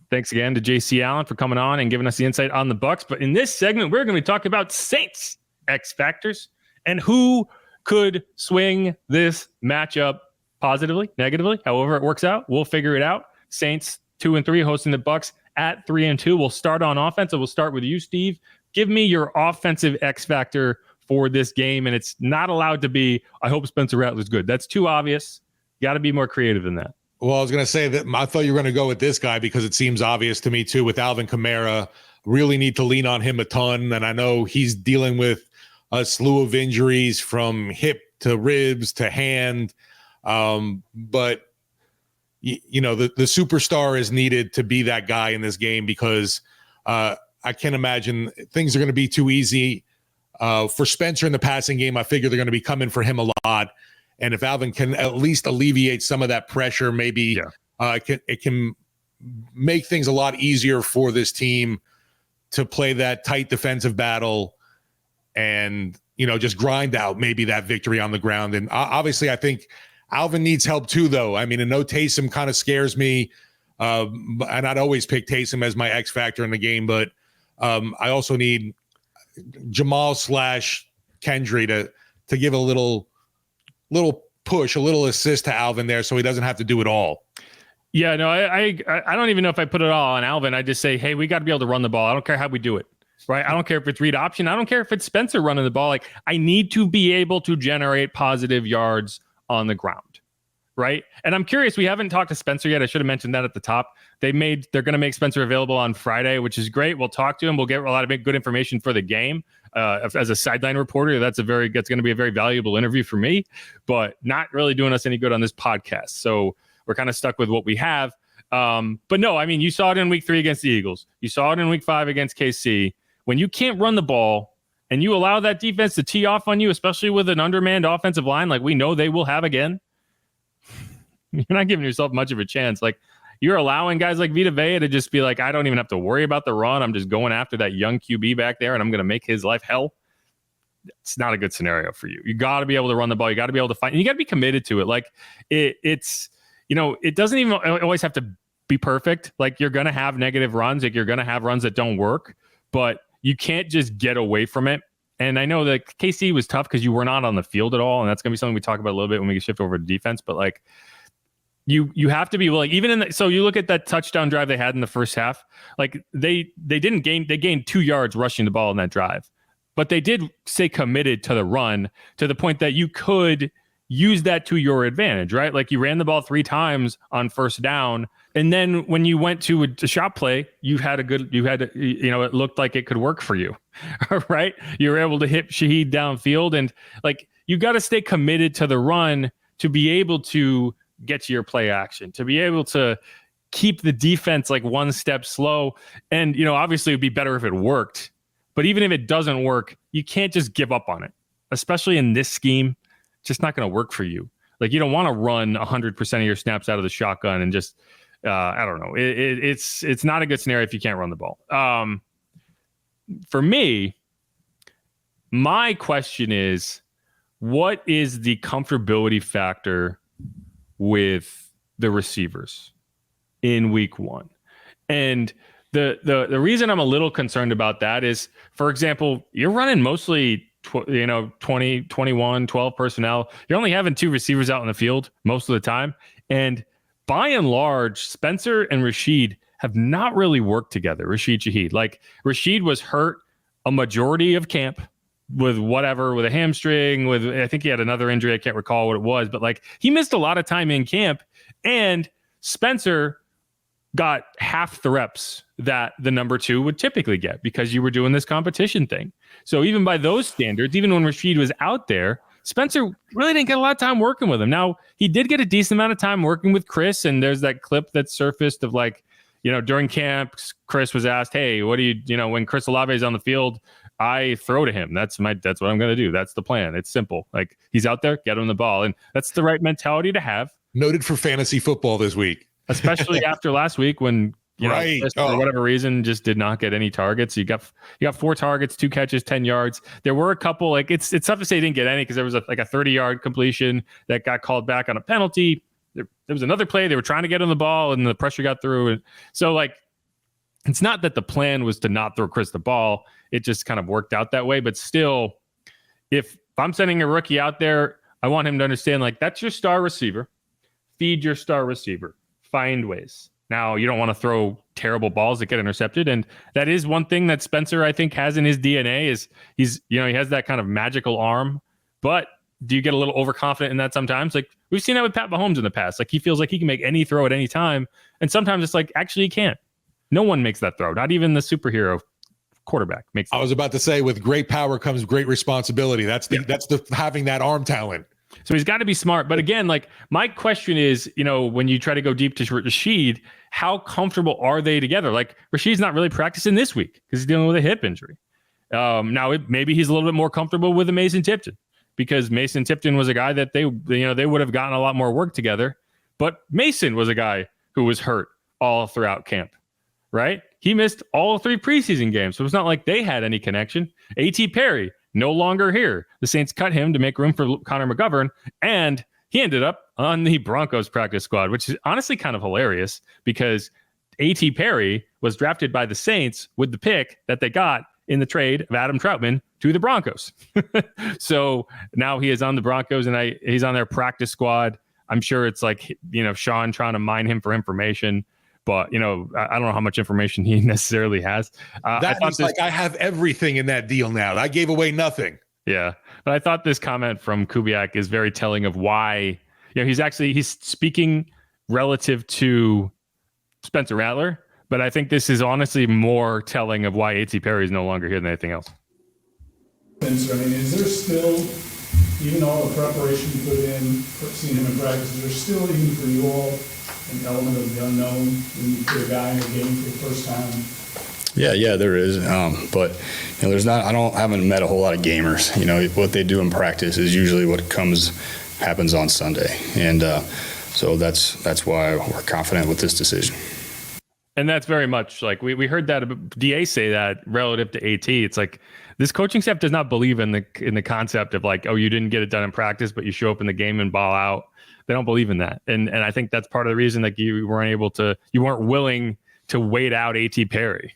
Thanks again to JC Allen for coming on and giving us the insight on the Bucs. But in this segment, we're going to be talking about Saints X factors and who could swing this matchup positively, negatively, however it works out. We'll figure it out. Saints 2-3 hosting the Bucs at 3-2. We'll start on offense. We'll start with you, Steve. Give me your offensive X factor for this game, and it's not allowed to be, I hope Spencer Rattler's good. That's too obvious. You got to be more creative than that. Well, I was going to say that I thought you were going to go with this guy because it seems obvious to me too. With Alvin Kamara, really need to lean on him a ton, and I know he's dealing with a slew of injuries from hip to ribs to hand, but you know the superstar is needed to be that guy in this game because I can't imagine things are going to be too easy. For Spencer in the passing game, I figure they're going to be coming for him a lot. And if Alvin can at least alleviate some of that pressure, maybe it can make things a lot easier for this team to play that tight defensive battle and, you know, just grind out maybe that victory on the ground. And obviously, I think Alvin needs help too, though. I mean, and no Taysom kind of scares me. And I'd always pick Taysom as my X factor in the game, but I also need Jamal / Kendry to give a little push, a little assist to Alvin there, so he doesn't have to do it all. Yeah, no, I don't even know if I put it all on Alvin. I just say, hey, we got to be able to run the ball. I don't care how we do it, right? I don't care if it's read option. I don't care if it's Spencer running the ball. Like, I need to be able to generate positive yards on the ground, right? And I'm curious, we haven't talked to Spencer yet. I should have mentioned that at the top. They're going to make Spencer available on Friday, which is great. We'll talk to him. We'll get a lot of good information for the game. As a sideline reporter, that's going to be a very valuable interview for me, but not really doing us any good on this podcast. So we're kind of stuck with what we have. But no, I mean, you saw it in week 3 against the Eagles. You saw it in week 5 against KC. When you can't run the ball and you allow that defense to tee off on you, especially with an undermanned offensive line like we know they will have again, you're not giving yourself much of a chance. Like, you're allowing guys like Vita Vea to just be like, I don't even have to worry about the run. I'm just going after that young QB back there, and I'm going to make his life hell. It's not a good scenario for you. You got to be able to run the ball. You got to be able to fight. And you got to be committed to it. Like, it's, you know, it doesn't even always have to be perfect. Like, you're going to have negative runs. Like, you're going to have runs that don't work, but you can't just get away from it. And I know that KC was tough because you were not on the field at all, and that's going to be something we talk about a little bit when we shift over to defense. But like, you have to be willing, even in so you look at that touchdown drive they had in the first half, like they gained 2 yards rushing the ball in that drive, but they did stay committed to the run to the point that you could use that to your advantage, right? Like, you ran the ball 3 times on first down, and then when you went to a shot play, you know, it looked like it could work for you, right? You were able to hit Shaheed downfield, and like, you got to stay committed to the run to be able to get to your play action, to be able to keep the defense like one step slow. And, you know, obviously it'd be better if it worked, but even if it doesn't work, you can't just give up on it, especially in this scheme. It's just not going to work for you. Like, you don't want to run 100% of your snaps out of the shotgun and just, I don't know. It's not a good scenario if you can't run the ball. For me, my question is, what is the comfortability factor with the receivers in week 1? And the reason I'm a little concerned about that is, for example, you're running mostly 20, 21, 12 personnel. You're only having 2 receivers out in the field most of the time. And by and large, Spencer and Rashid have not really worked together. Rashid Shaheed. Like, Rashid was hurt a majority of camp with a hamstring, I think he had another injury. I can't recall what it was, but like, he missed a lot of time in camp, and Spencer got half the reps that the number 2 would typically get because you were doing this competition thing. So even by those standards, even when Rashid was out there, Spencer really didn't get a lot of time working with him. Now, he did get a decent amount of time working with Chris, and there's that clip that surfaced of like, during camp, Chris was asked, hey, what do you, when Chris Olave is on the field, I throw to him. That's what I'm going to do. That's the plan. It's simple. Like, he's out there, get him the ball. And that's the right mentality to have. Noted for fantasy football this week. Especially after last week when, for whatever reason, just did not get any targets. You got 4 targets, 2 catches, 10 yards. There were a couple, like, it's tough to say he didn't get any because there was a 30-yard completion that got called back on a penalty. There was another play. They were trying to get him the ball and the pressure got through. And so, like, it's not that the plan was to not throw Chris the ball. It just kind of worked out that way. But still, if I'm sending a rookie out there, I want him to understand, like, that's your star receiver. Feed your star receiver. Find ways. Now, you don't want to throw terrible balls that get intercepted. And that is one thing that Spencer, I think, has in his DNA is he has that kind of magical arm. But do you get a little overconfident in that sometimes? Like, we've seen that with Pat Mahomes in the past. Like, he feels like he can make any throw at any time. And sometimes it's like, actually, he can't. No one makes that throw. Not even the superhero quarterback makes that. I was about to say, with great power comes great responsibility. That's the having that arm talent. So he's got to be smart. But again, like, my question is, when you try to go deep to Rashid, how comfortable are they together? Like, Rashid's not really practicing this week because he's dealing with a hip injury. Now, maybe he's a little bit more comfortable with a Mason Tipton because Mason Tipton was a guy that they would have gotten a lot more work together. But Mason was a guy who was hurt all throughout camp, right? He missed all 3 preseason games. So it's not like they had any connection. A.T. Perry, no longer here. The Saints cut him to make room for Connor McGovern, and he ended up on the Broncos practice squad, which is honestly kind of hilarious because A.T. Perry was drafted by the Saints with the pick that they got in the trade of Adam Troutman to the Broncos. So now he is on the Broncos, and he's on their practice squad. I'm sure it's like, Sean trying to mine him for information. But, I don't know how much information he necessarily has. I have everything in that deal now. I gave away nothing. Yeah. But I thought this comment from Kubiak is very telling of why, he's speaking relative to Spencer Rattler. But I think this is honestly more telling of why A.T. Perry is no longer here than anything else. Spencer, is there still, even all the preparation you put in, seeing him in practice, is there still, even for you all, an element of the unknown when you put a guy in a game for the first time? Yeah, there is. But there's not. I haven't met a whole lot of gamers. What they do in practice is usually what happens on Sunday, and so that's why we're confident with this decision. And that's very much like we heard that DA say that relative to AT. It's like this coaching staff does not believe in the concept of like, oh, you didn't get it done in practice, but you show up in the game and ball out. They don't believe in that. And I think that's part of the reason that you weren't willing to wait out A.T. Perry.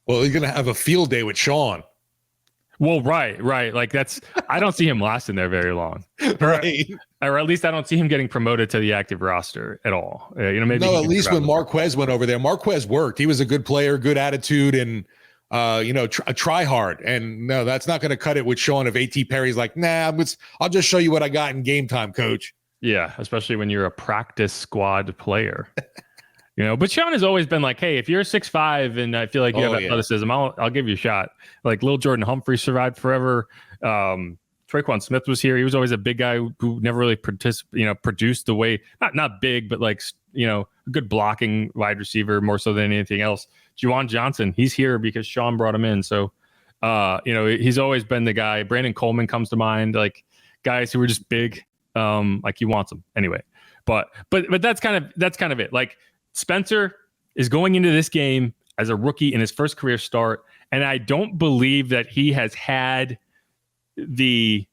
Well, he's going to have a field day with Sean. Well, right. Like I don't see him lasting there very long. Right. Or at least I don't see him getting promoted to the active roster at all. Maybe. No, at least when Marquez went over there, Marquez worked. He was a good player, good attitude, and try hard. And no, that's not going to cut it with Sean if A.T. Perry's like, nah, I'll just show you what I got in game time, coach. Yeah, especially when you're a practice squad player. But Sean has always been like, hey, if you're 6'5" and I feel like you have athleticism, I'll give you a shot. Like Lil Jordan Humphrey survived forever. Traquan Smith was here. He was always a big guy who never really produced the way, not big, but like, a good blocking wide receiver more so than anything else. Juwan Johnson, he's here because Sean brought him in. So, he's always been the guy. Brandon Coleman comes to mind, like guys who were just big. Like he wants them anyway, but that's kind of it. Like Spencer is going into this game as a rookie in his first career start. And I don't believe that he has had the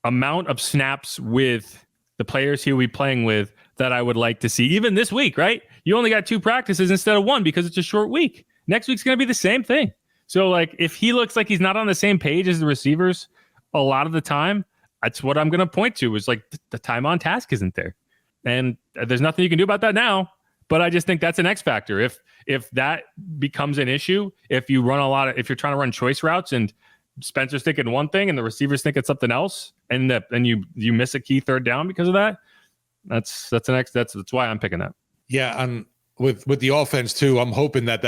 amount of snaps with the players he will be playing with that I would like to see even this week, right? You only got 2 practices instead of 1 because it's a short week. Next week's going to be the same thing. So like, if he looks like he's not on the same page as the receivers a lot of the time, that's what I'm going to point to is like the time on task isn't there. And there's nothing you can do about that now, but I just think that's an X factor. If that becomes an issue, if you're trying to run choice routes and Spencer's thinking one thing and the receivers thinking something else, and you miss a key third down because of that, that's why I'm picking that. Yeah. And with the offense too, I'm hoping that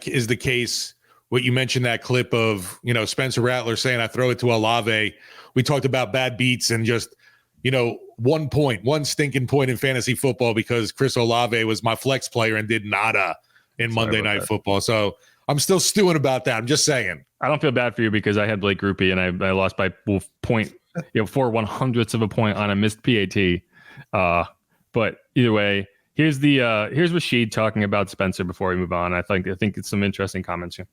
is the case. What you mentioned, that clip of, Spencer Rattler saying, I throw it to Olave. We talked about bad beats and just, 1 stinking point in fantasy football because Chris Olave was my flex player and did nada. in Sorry Monday about Night that. Football. So I'm still stewing about that. I'm just saying. I don't feel bad for you because I had Blake Grupe and I lost by 4/100ths of a point on a missed PAT. But either way, here's Rashid talking about Spencer before we move on. I think it's some interesting comments here.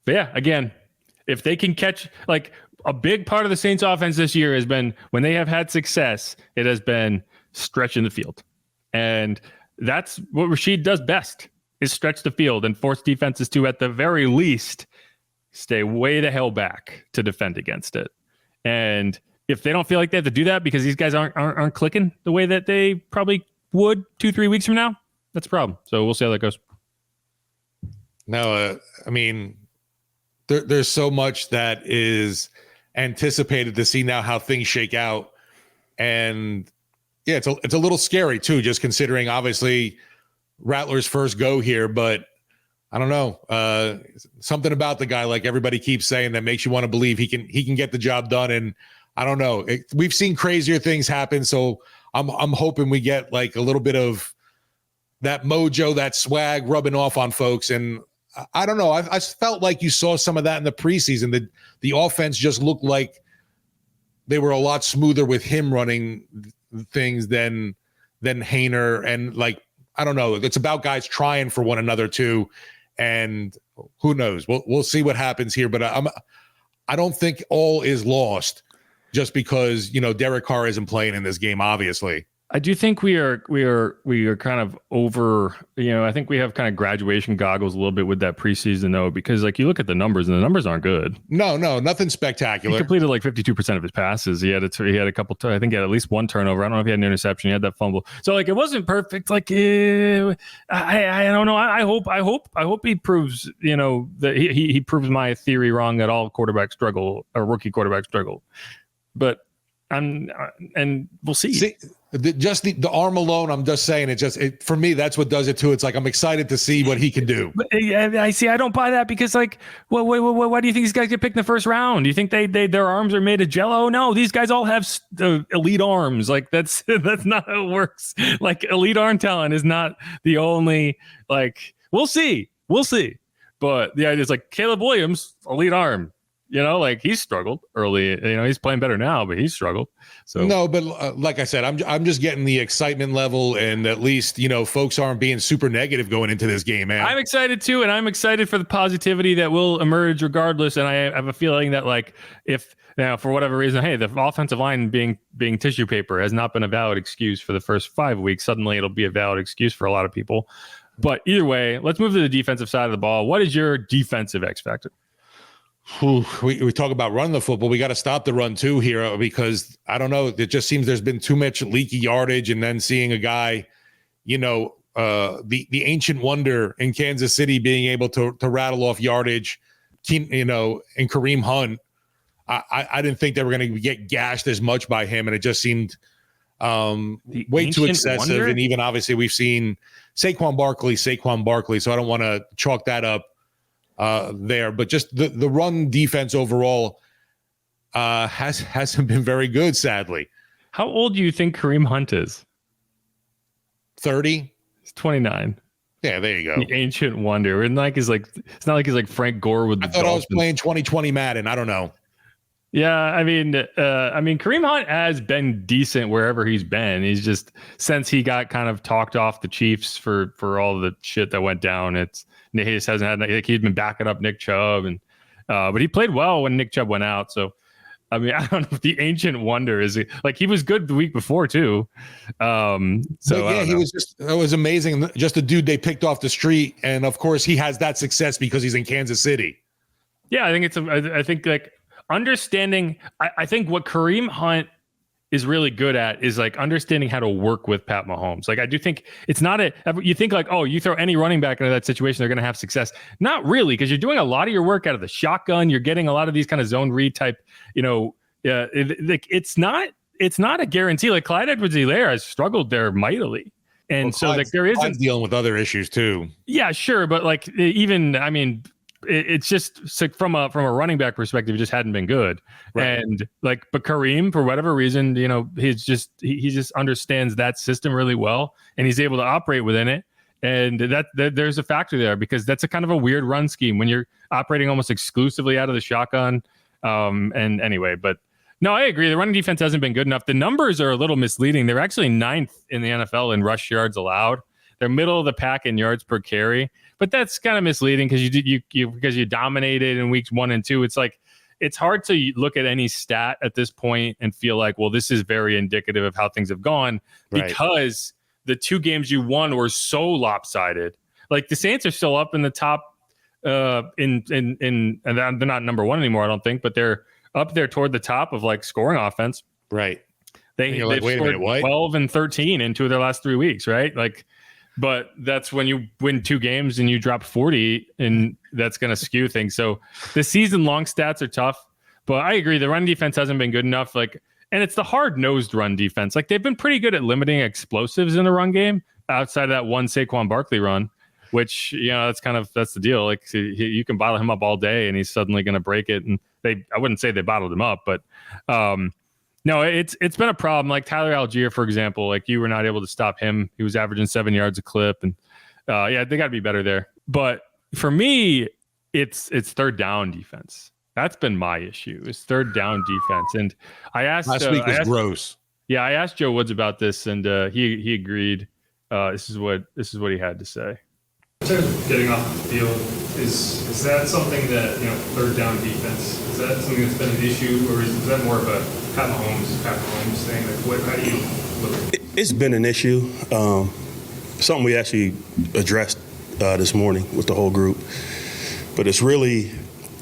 But yeah, again, if they can catch, like, a big part of the Saints offense this year has been when they have had success, it has been stretching the field. And that's what Rashid does best, is stretch the field and force defenses to, at the very least, stay way the hell back to defend against it. And if they don't feel like they have to do that because these guys aren't clicking the way that they probably would 2-3 weeks from now, that's a problem. So we'll see how that goes. No, I mean, there's so much that is anticipated to see now how things shake out. And yeah, it's a little scary too, just considering obviously Rattler's first go here, but I don't know, something about the guy, like everybody keeps saying, that makes you want to believe he can get the job done. And I don't know, we've seen crazier things happen. So I'm hoping we get like a little bit of that mojo, that swag rubbing off on folks. And I don't know, I felt like you saw some of that in the preseason. The offense just looked like they were a lot smoother with him running things than Hainer. And like, I don't know, it's about guys trying for one another too. And who knows? We'll see what happens here. But I don't think all is lost just because, you know, Derek Carr isn't playing in this game, obviously. I do think we are kind of over, you know, I think we have kind of graduation goggles a little bit with that preseason though, because like you look at the numbers and the numbers aren't good. No, nothing spectacular. He completed like 52% of his passes. He had a couple, I think he had at least one turnover. I don't know if he had an interception. He had that fumble. So like, it wasn't perfect. Like, I don't know. I hope he proves, you know, that he proves my theory wrong that all quarterbacks struggle, or rookie quarterbacks struggle. But and we'll see. Just the arm alone, I'm just saying, for me, that's what does it too. It's like, I'm excited to see what he can do. But I see. I don't buy that because, like, why do you think these guys get picked in the first round? Do you think their arms are made of jello? No, these guys all have elite arms. Like, that's not how it works. Like, elite arm talent is not the only, like, we'll see. But the idea is like Caleb Williams, elite arm. You know, like, he's struggled early. You know, he's playing better now, but he's struggled. So no, but like I said, I'm just getting the excitement level, and at least, you know, folks aren't being super negative going into this game, man. I'm excited too, and I'm excited for the positivity that will emerge regardless. And I have a feeling that, like, if now for whatever reason, hey, the offensive line being tissue paper has not been a valid excuse for the first 5 weeks, suddenly it'll be a valid excuse for a lot of people. But either way, let's move to the defensive side of the ball. What is your defensive X factor? We talk about running the football. We got to stop the run too here, because I don't know. It just seems there's been too much leaky yardage, and then seeing a guy, you know, the ancient wonder in Kansas City being able to rattle off yardage, you know, and Kareem Hunt. I didn't think they were going to get gashed as much by him, and it just seemed way too excessive. Wonder? And even obviously we've seen Saquon Barkley. So I don't want to chalk that up there, but just the run defense overall hasn't been very good, sadly. How old do you think Kareem Hunt is? 30. He's 29. Yeah, there you go. The ancient wonder. It's not like he's like Frank Gore with the I thought I was Dolphins. playing 2020 Madden. I don't know. Yeah, I mean, Kareem Hunt has been decent wherever he's been. He's just, since he got kind of talked off the Chiefs for all the shit that went down, he just hasn't had, like, he's been backing up Nick Chubb, and but he played well when Nick Chubb went out. So, I mean, I don't know if the ancient wonder is, like, he was good the week before too. But yeah, it was amazing. Just a dude they picked off the street, and of course he has that success because he's in Kansas City. Yeah, I think like understanding. I think what Kareem Hunt is really good at is like understanding how to work with Pat Mahomes. Like, I do think it's not you think like, oh, you throw any running back into that situation, they're going to have success. Not really, because you're doing a lot of your work out of the shotgun. You're getting a lot of these kind of zone read type, it's not a guarantee. Like Clyde Edwards-Helaire has struggled there mightily. And well, so Clyde's, like there isn't Clyde's dealing with other issues too. Yeah, sure. But like even, I mean, it's just from a running back perspective, it just hadn't been good. Right. And like, but Kareem, for whatever reason, he just understands that system really well, and he's able to operate within it. And that there's a factor there, because that's a kind of a weird run scheme when you're operating almost exclusively out of the shotgun. And anyway, but no, I agree. The running defense hasn't been good enough. The numbers are a little misleading. They're actually 9th in the NFL in rush yards allowed. They're middle of the pack in yards per carry, but that's kind of misleading because you dominated in weeks 1 and 2. It's like, it's hard to look at any stat at this point and feel like, well, this is very indicative of how things have gone, because the 2 games you won were so lopsided. Like the Saints are still up in the top, and they're not number 1 anymore, I don't think, but they're up there toward the top of like scoring offense. Right. They've like, wait a scored minute, what? 12 and 13 in 2 of their last 3 weeks, right? Like, but that's when you win 2 games and you drop 40, and that's going to skew things. So the season long stats are tough, but I agree. The run defense hasn't been good enough. Like, and it's the hard nosed run defense. Like, they've been pretty good at limiting explosives in the run game outside of that one Saquon Barkley run, which, that's the deal. Like, you can bottle him up all day and he's suddenly going to break it. And I wouldn't say they bottled him up, but, no, it's been a problem. Like Tyler Algier, for example, like you were not able to stop him. He was averaging 7 yards a clip, and they got to be better there. But for me, it's third down defense. That's been my issue. Is third down defense. And I asked last week was gross. Yeah, I asked Joe Woods about this, and he agreed. This is what he had to say. In terms of getting off the field, is that something that, third down defense, is that something that's been an issue, or is that more of a Pat Mahomes thing? Like, how do you look at it? It's been an issue. Something we actually addressed this morning with the whole group. But it's really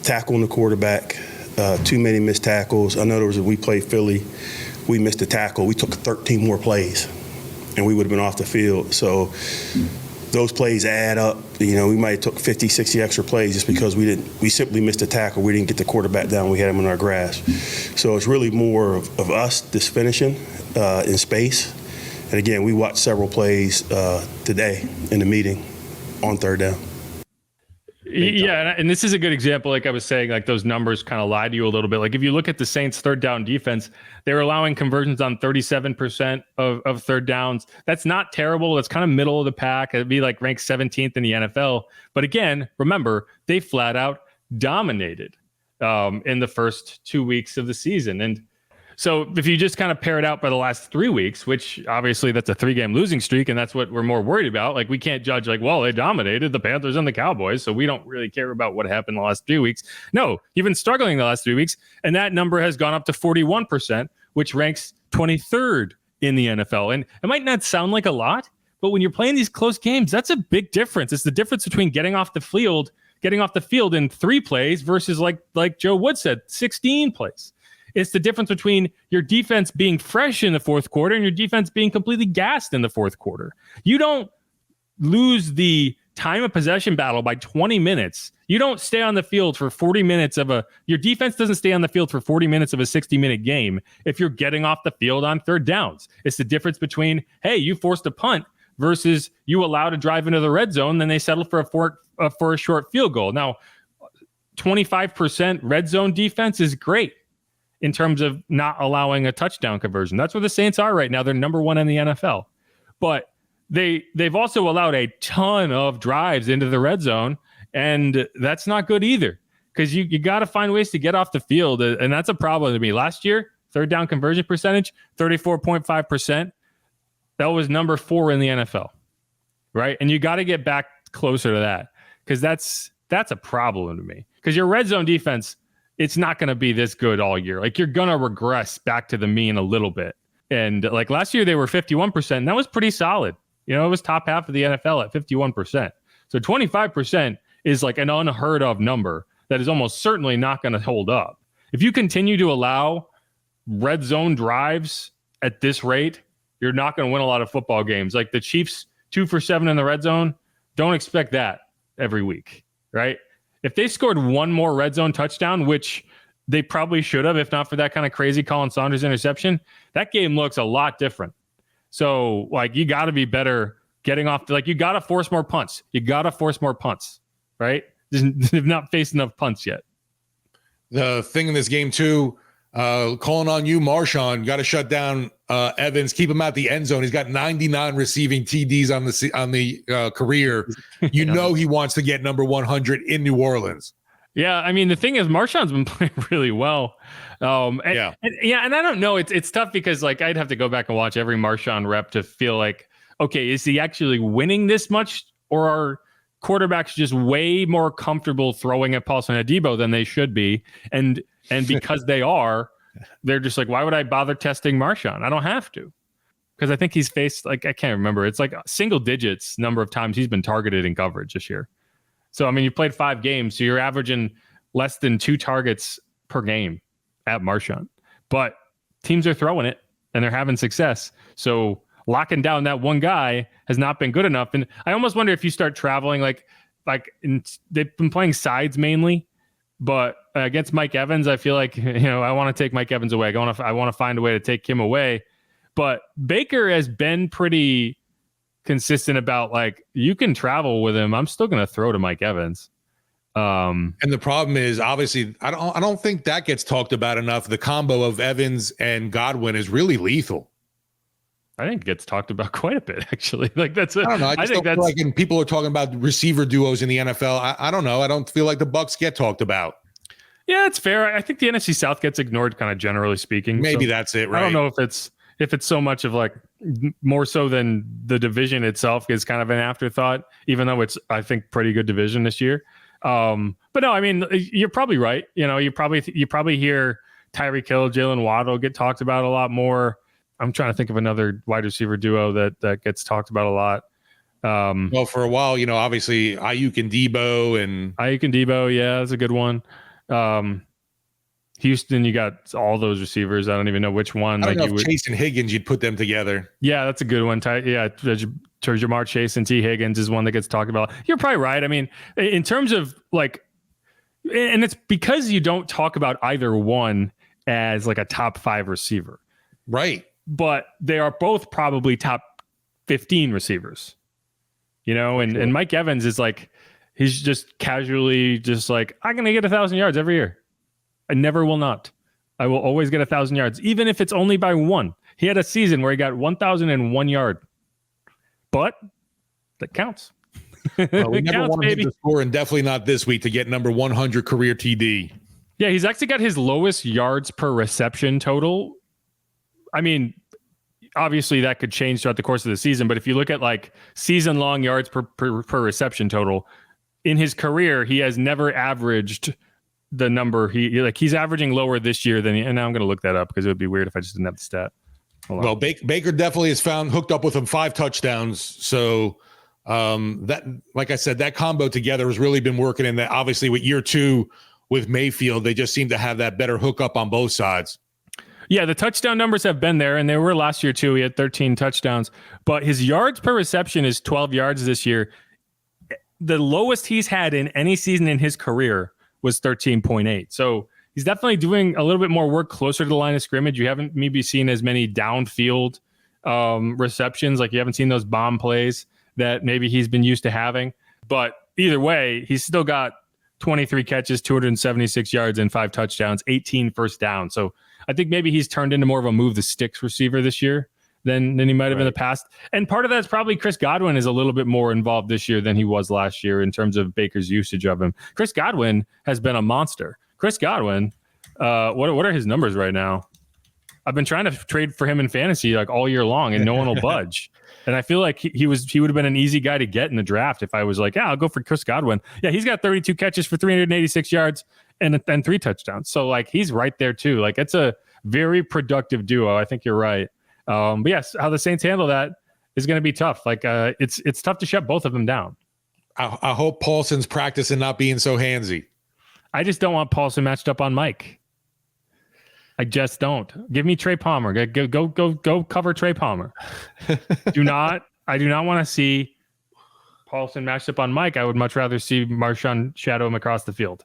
tackling the quarterback, too many missed tackles. I know we played Philly, we missed a tackle. We took 13 more plays, and we would have been off the field. So those plays add up. We might have took 50, 60 extra plays just because we simply missed a tackle. We didn't get the quarterback down. We had him in our grasp. So it's really more of us just finishing in space. And again, we watched several plays today in the meeting on third down. Yeah, and this is a good example. Like I was saying, like those numbers kind of lie to you a little bit. Like if you look at the Saints' third down defense, they're allowing conversions on 37% of third downs. That's not terrible. That's kind of middle of the pack. It'd be like ranked 17th in the NFL. But again, remember, they flat out dominated in the first 2 weeks of the season. And so if you just kind of pair it out by the last 3 weeks, which obviously that's a 3-game losing streak, and that's what we're more worried about. Like we can't judge like, well, they dominated the Panthers and the Cowboys, so we don't really care about what happened the last 3 weeks. No, you've been struggling the last 3 weeks, and that number has gone up to 41%, which ranks 23rd in the NFL. And it might not sound like a lot, but when you're playing these close games, that's a big difference. It's the difference between getting off the field in 3 plays versus like Joe Wood said, 16 plays. It's the difference between your defense being fresh in the fourth quarter and your defense being completely gassed in the fourth quarter. You don't lose the time of possession battle by 20 minutes. You don't stay on the field for 40 minutes your defense doesn't stay on the field for 40 minutes of a 60-minute game if you're getting off the field on third downs. It's the difference between, hey, you forced a punt versus you allow to drive into the red zone, then they settle for a short field goal. Now, 25% red zone defense is great in terms of not allowing a touchdown conversion. That's where the Saints are right now. They're number 1 in the NFL. But they've also allowed a ton of drives into the red zone, and that's not good either, because you got to find ways to get off the field, and that's a problem to me. Last year, third down conversion percentage, 34.5%. That was number 4 in the NFL, right? And you got to get back closer to that, because that's a problem to me. Because your red zone defense, it's not going to be this good all year. Like, you're going to regress back to the mean a little bit. And like last year, they were 51%, and that was pretty solid. You know, it was top half of the NFL at 51%. So 25% is like an unheard of number that is almost certainly not going to hold up. If you continue to allow red zone drives at this rate, you're not going to win a lot of football games. Like the Chiefs, 2 for 7 in the red zone. Don't expect that every week, right? If they scored one more red zone touchdown, which they probably should have, if not for that kind of crazy Colin Saunders interception, that game looks a lot different. So, like, you got to be better getting off. Like, you got to force more punts. You got to force more punts, right? They've not faced enough punts yet. The thing in this game, too, calling on you, Marshawn, got to shut down Evans, keep him out the end zone. He's got 99 receiving TDs on the career. You know he wants to get number 100 in New Orleans. Yeah, I mean, the thing is, Marshawn's been playing really well. And I don't know. It's tough because, like, I'd have to go back and watch every Marshawn rep to feel like, okay, is he actually winning this much, or are quarterbacks just way more comfortable throwing at Paulson Adebo than they should be? And because they are, they're just like, why would I bother testing Marshawn? I don't have to. Because I think he's faced, like, I can't remember. It's like single digits number of times he's been targeted in coverage this year. So, I mean, you played 5 games, so you're averaging less than 2 targets per game at Marshawn. But teams are throwing it, and they're having success. So locking down that one guy has not been good enough. And I almost wonder if you start traveling, they've been playing sides mainly. But against Mike Evans, I feel like, I want to take Mike Evans away. I want to find a way to take him away. But Baker has been pretty consistent about, like, you can travel with him. I'm still going to throw to Mike Evans. And the problem is, obviously, I don't think that gets talked about enough. The combo of Evans and Godwin is really lethal. I think it gets talked about quite a bit, actually. Like, I don't know. I think that's like, when people are talking about receiver duos in the NFL. I don't know. I don't feel like the Bucs get talked about. Yeah, it's fair. I think the NFC South gets ignored, kind of generally speaking. Maybe that's it, right? I don't know if it's so much of, like, more so than the division itself is kind of an afterthought, even though it's, I think, pretty good division this year. But no, I mean, you're probably right. You probably hear Tyreek Hill, Jalen Waddle get talked about a lot more. I'm trying to think of another wide receiver duo that gets talked about a lot. Well, for a while, obviously Ayuk and Debo. Yeah, that's a good one. Houston, you got all those receivers. I don't even know which one. I don't know if Chase and Higgins, you'd put them together. Yeah, that's a good one. Yeah, Jamar Chase and T. Higgins is one that gets talked about. You're probably right. I mean, in terms of, like, and it's because you don't talk about either one as, like, a top 5 receiver. Right. But they are both probably top 15 receivers. And Mike Evans is like, he's just casually just like, I'm going to get 1,000 yards every year. I never will not. I will always get 1,000 yards, even if it's only by 1. He had a season where he got 1,001 yard, but that counts. Well, we never want him to score, and definitely not this week to get number 100 career TD. Yeah, he's actually got his lowest yards per reception total. I mean, obviously that could change throughout the course of the season, but if you look at, like, season long yards per reception total in his career, he has never averaged the number he's averaging lower this year than and now I'm going to look that up because it would be weird if I just didn't have the stat. Well, Baker definitely has hooked up with him 5 touchdowns. So that, like I said, that combo together has really been working. And that obviously with year 2 with Mayfield, they just seem to have that better hookup on both sides. Yeah, the touchdown numbers have been there, and they were last year too. He had 13 touchdowns, but his yards per reception is 12 yards this year. The lowest he's had in any season in his career was 13.8. So he's definitely doing a little bit more work closer to the line of scrimmage. You haven't maybe seen as many downfield receptions. Like, you haven't seen those bomb plays that maybe he's been used to having. But either way, he's still got 23 catches, 276 yards, and 5 touchdowns, 18 first downs. So I think maybe he's turned into more of a move the sticks receiver this year. than he might have in the past. And part of that's probably Chris Godwin is a little bit more involved this year than he was last year in terms of Baker's usage of him. Chris Godwin has been a monster. Chris Godwin, what are his numbers right now? I've been trying to trade for him in fantasy like all year long, and no one will budge. And I feel like he would have been an easy guy to get in the draft if I was like, yeah, I'll go for Chris Godwin. Yeah, he's got 32 catches for 386 yards and 3 touchdowns. So like he's right there too. Like it's a very productive duo. I think you're right. But yes, how the Saints handle that is going to be tough. Like it's tough to shut both of them down. I hope Paulson's practicing not being so handsy. I just don't want Paulson matched up on Mike. I just don't. Give me Trey Palmer. Go cover Trey Palmer. I do not want to see Paulson matched up on Mike. I would much rather see Marshawn shadow him across the field.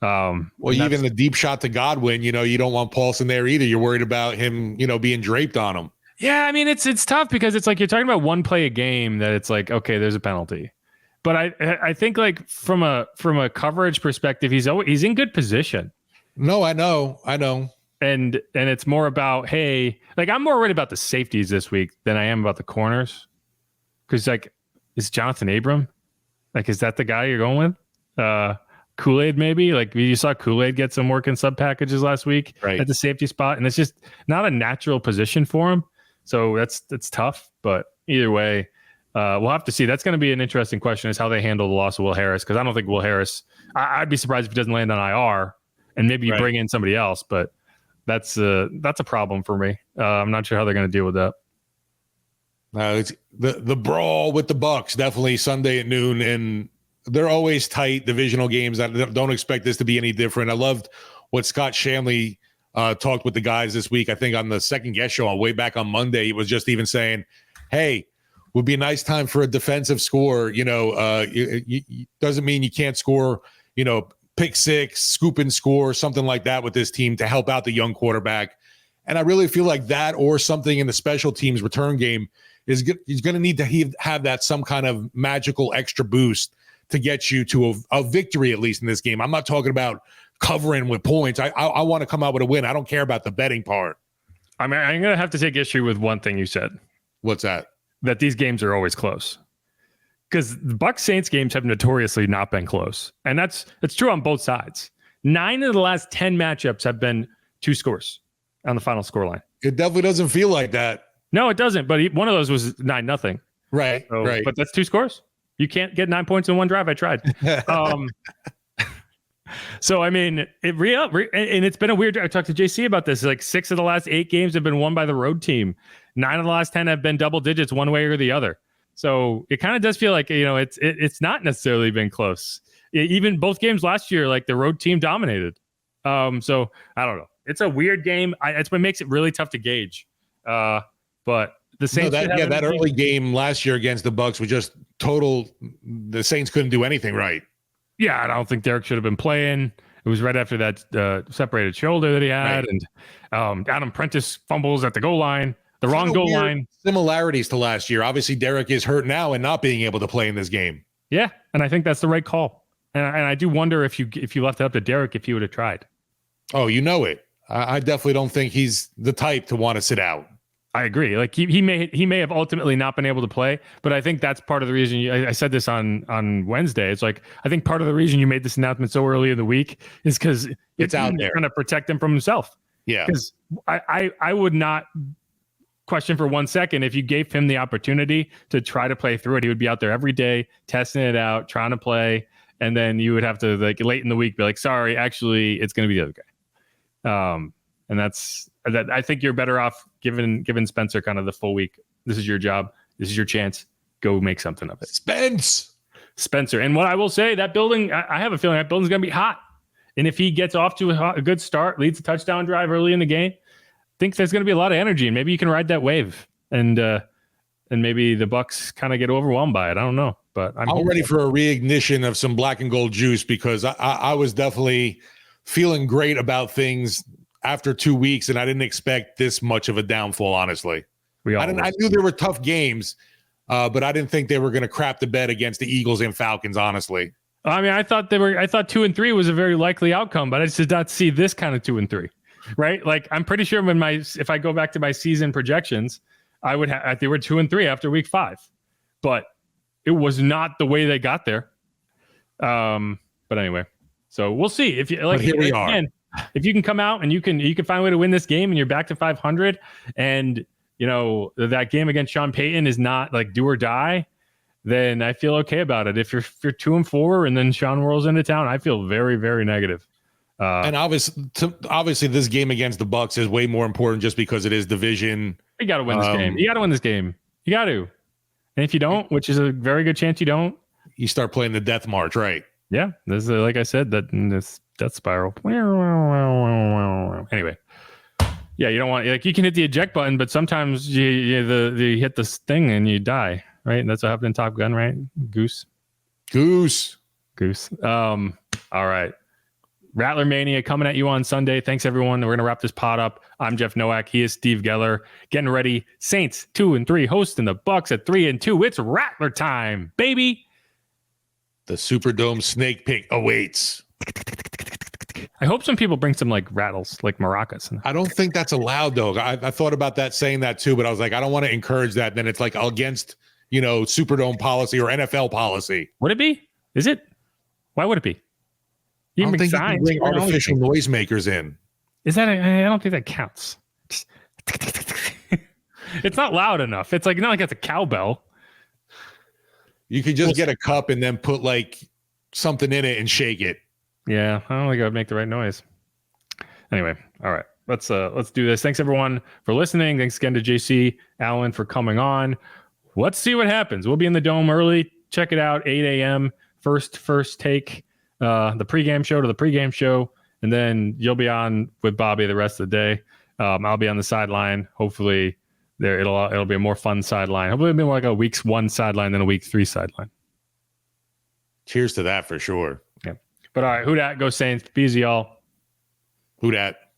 Well, even the deep shot to Godwin, you don't want Paulson there either. You're worried about him, being draped on him. Yeah, I mean it's tough because it's like you're talking about one play a game that it's like, okay, there's a penalty. But I think like from a coverage perspective, he's in good position. No, I know. And it's more about, hey, like I'm more worried about the safeties this week than I am about the corners. Because like, is Jonathan Abram? Like, is that the guy you're going with? Kool-Aid maybe? Like you saw Kool-Aid get some work in sub packages last week at the safety spot, and it's just not a natural position for him. So that's tough. But either way, we'll have to see. That's going to be an interesting question: is how they handle the loss of Will Harris. Because I don't think Will Harris. I'd be surprised if he doesn't land on IR, and maybe you bring in somebody else, but. That's a problem for me. I'm not sure how they're going to deal with that. It's the brawl with the Bucs, definitely Sunday at noon, and they're always tight divisional games. I don't expect this to be any different. I loved what Scott Shanley talked with the guys this week. I think on the second guest show on way back on Monday, he was just even saying, "Hey, would be a nice time for a defensive score. Doesn't mean you can't score. Pick six, scoop and score, something like that with this team to help out the young quarterback." And I really feel like that or something in the special teams return game he's going to need to have that some kind of magical extra boost to get you to a victory, at least in this game. I'm not talking about covering with points. I want to come out with a win. I don't care about the betting part. I mean, I'm going to have to take issue with one thing you said. What's that? That these games are always close. Because the Bucs Saints games have notoriously not been close. And that's true on both sides. 9 of the last 10 matchups have been 2 scores on the final scoreline. It definitely doesn't feel like that. No, it doesn't. But one of those was 9-0. Right. Right. But that's 2 scores. You can't get 9 points in one drive. I tried. So, I mean, and it's been a weird. I talked to JC about this. Like 6 of the last 8 games have been won by the road team. 9 of the last 10 have been double digits one way or the other. So it kind of does feel like, it's not necessarily been close. Even both games last year, like the road team dominated. So I don't know. It's a weird game. It's what makes it really tough to gauge. But the Saints, that early game last year against the Bucs was just total. The Saints couldn't do anything right. Yeah, I don't think Derek should have been playing. It was right after that separated shoulder that he had, and Adam Prentice fumbles at the goal line. The wrong goal line. Similarities to last year. Obviously, Derek is hurt now and not being able to play in this game. Yeah, and I think that's the right call. And I do wonder if you left it up to Derek, if he would have tried. Oh, it. I definitely don't think he's the type to want to sit out. I agree. Like he may have ultimately not been able to play, but I think that's part of the reason. I said this on Wednesday. It's like I think part of the reason you made this announcement so early in the week is because it's out there trying to protect him from himself. Yeah, because I would not question for 1 second if you gave him the opportunity to try to play through it. He would be out there every day testing it out, trying to play, and then you would have to like late in the week be like, sorry, actually it's going to be the other guy. And that's that. I think you're better off giving Spencer kind of the full week. This is your job. This is your chance. Go make something of it. Spencer. And what I will say, that building, I have a feeling that building's going to be hot. And if he gets off to a good start, leads a touchdown drive early in the game, I think there's going to be a lot of energy, and maybe you can ride that wave. And maybe the Bucs kind of get overwhelmed by it. I don't know, but I'm ready for a reignition of some black and gold juice, because I was definitely feeling great about things after 2 weeks, and I didn't expect this much of a downfall, honestly. I knew there were tough games, but I didn't think they were going to crap the bed against the Eagles and Falcons, honestly. I mean, I thought 2-3 was a very likely outcome, but I just did not see this kind of 2-3, right? Like, I'm pretty sure if I go back to my season projections, they were 2-3 after week 5, but it was not the way they got there. But anyway, so we'll see if you like. But here we are. Again, if you can come out and you can find a way to win this game and you're back to 500, and that game against Sean Payton is not like do or die, then I feel okay about it. If you're 2-4 and then Sean rolls into town, I feel very, very negative. And obviously, this game against the Bucs is way more important just because it is division. You got to win this game. You got to win this game. You got to. And if you don't, which is a very good chance you don't, you start playing the death march, right? Yeah, this is like I said, this death spiral. Anyway, yeah, you don't want you can hit the eject button, but sometimes you hit this thing and you die, right? That's what happened in Top Gun, right? Goose. All right. Rattler Mania coming at you on Sunday. Thanks, everyone. We're going to wrap this pod up. I'm Jeff Nowak. He is Steve Geller. Getting ready. Saints 2-3 hosting the Bucs at 3-2. It's Rattler time, baby. The Superdome snake pit awaits. I hope some people bring some like rattles, like maracas. I don't think that's allowed, though. I thought about that, saying that too, but I was like, I don't want to encourage that. Then it's like against, Superdome policy or NFL policy. Would it be? Is it? Why would it be? I don't think you can bring artificial noisemakers in. Is that? I don't think that counts. It's not loud enough. It's like not like it's a cowbell. You could just get a cup and then put like something in it and shake it. Yeah, I don't think I would make the right noise. Anyway, all right, let's do this. Thanks everyone for listening. Thanks again to JC Allen for coming on. Let's see what happens. We'll be in the dome early. Check it out, 8 a.m. First take. The pregame show to the pregame show, and then you'll be on with Bobby the rest of the day. I'll be on the sideline. Hopefully, it'll be a more fun sideline. Hopefully, it'll be more like a week 1 sideline than a week 3 sideline. Cheers to that for sure. Yeah. But all right, who dat? Go Saints. Be easy, y'all. Who dat?